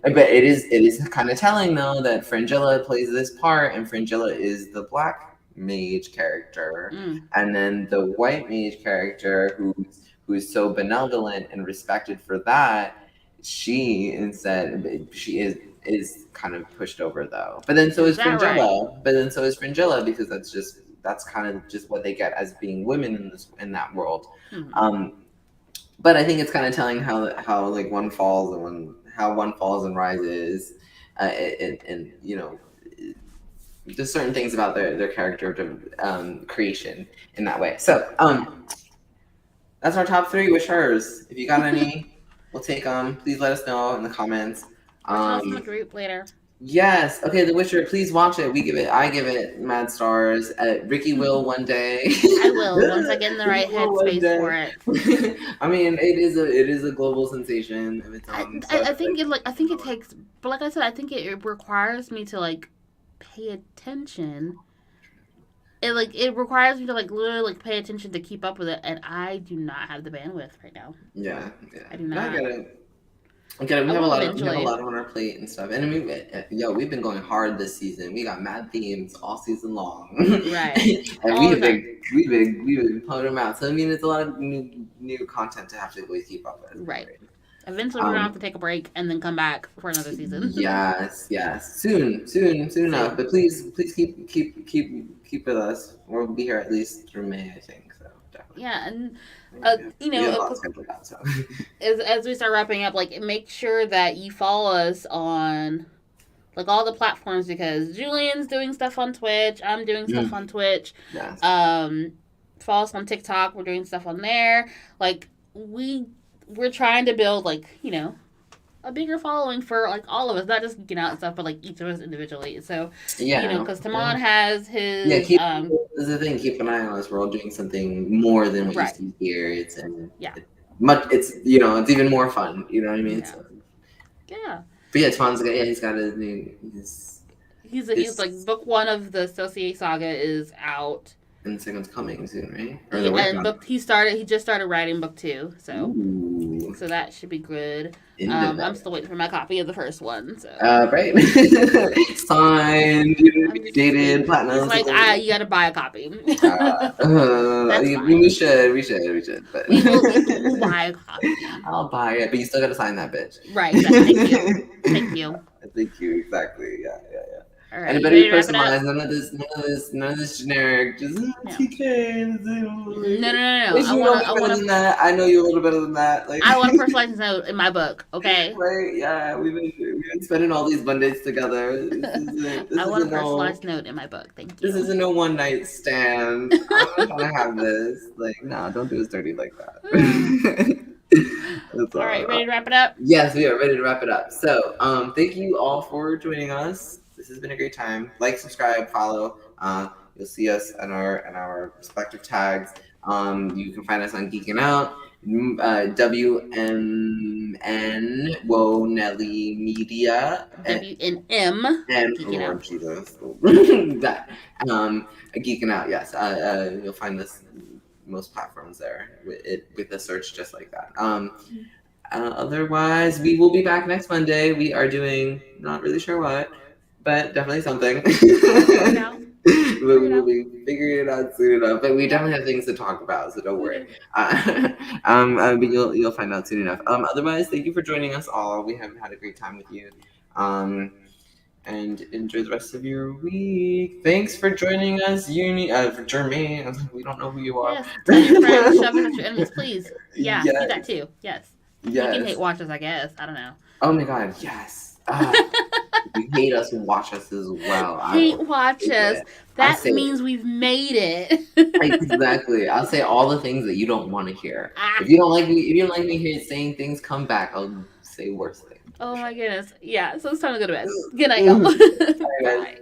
it is kind of telling though that Fringilla plays this part, and Fringilla is the black mage character, and then the white mage character who's so benevolent and respected for that, she is kind of pushed over though. But then so is Fringilla. Right? But then so is Fringilla, because that's kind of just what they get as being women in that world. But I think it's kind of telling how like one falls and rises, and there's certain things about their character creation in that way. So That's our top 3 wishers. If you got any, we'll take them. Please let us know in the comments. Tell us in the group later. Yes. Okay, The Witcher. Please watch it. I give it mad stars. Ricky will one day. I will once I get in the right headspace for it. I mean, it is a global sensation of its own. I think it takes, but like I said, I think it requires me to like pay attention. It requires me to like literally like pay attention to keep up with it, and I do not have the bandwidth right now. Yeah. I do not. I get it. Okay, we have a lot on our plate and stuff, and I mean, we've been going hard this season. We got mad themes all season long, right? And we've been putting them out. So I mean, it's a lot of new content to have to really keep up with. Right. Eventually, we're gonna have to take a break and then come back for another season. Yes. Soon enough. But please keep with us. We'll be here at least through May, I think. So definitely. Yeah, and as we start wrapping up, like make sure that you follow us on like all the platforms, because Julian's doing stuff on Twitch. I'm doing stuff on Twitch. Yes. Follow us on TikTok. We're doing stuff on there. Like we're trying to build like, you know, a bigger following for like all of us, not just Geekin Out and stuff, but like each of us individually. So you know, because Timon has his this is the thing. Keep an eye on us. We're all doing something more than what you see here. It's it's even more fun. You know what I mean? Yeah. So, yeah. But yeah, Timon's he's got his new. He's like book 1 of the Associate Saga is out. And the second's coming soon, right? He just started writing book 2, so that should be good. I'm still waiting for my copy of the first one. So right, signed, dated, platinum. It's like you gotta buy a copy. We should, but we'll buy a copy. I'll buy it, but you still gotta sign that bitch. Right. Exactly. Thank you. Thank you. Exactly. Yeah. All right, and it better be personalized. None of this generic. Just TK. No. I want that. I know you a little better than that. Like I want a personalized note in my book. Okay. Right? Yeah. We've been spending all these Mondays together. I want a personalized note in my book. Thank you. This isn't a one night stand. I'm not trying to have this. Like, no, don't do us dirty like that. All right, ready to wrap it up? Yes, we are ready to wrap it up. So, thank you all for joining us. This has been a great time. Like, subscribe, follow. You'll see us in our respective tags. You can find us on Geekin Out, WMN, Woe Nelly Media, WNM, Geekin Out. That Geekin Out. Yes, you'll find us most platforms there with a search just like that. Otherwise, we will be back next Monday. We are doing not really sure what, but definitely something. We'll be figuring it out soon enough. But we definitely have things to talk about, so don't worry. But you'll find out soon enough. Otherwise, thank you for joining us all. We have had a great time with you. And enjoy the rest of your week. Thanks for joining us, for Jermaine. We don't know who you are. Yes, tell your friends, shove it at your enemies, please. Yeah, do that too. Yes. You can hate watch us, I guess. I don't know. Oh my God, yes. You hate us and watch us as well. Watch us. That means we've made it. Exactly. I'll say all the things that you don't want to hear. If you don't like me saying things, come back. I'll say worse things. Oh my goodness. Yeah, so it's time to go to bed. Good night, y'all. Bye.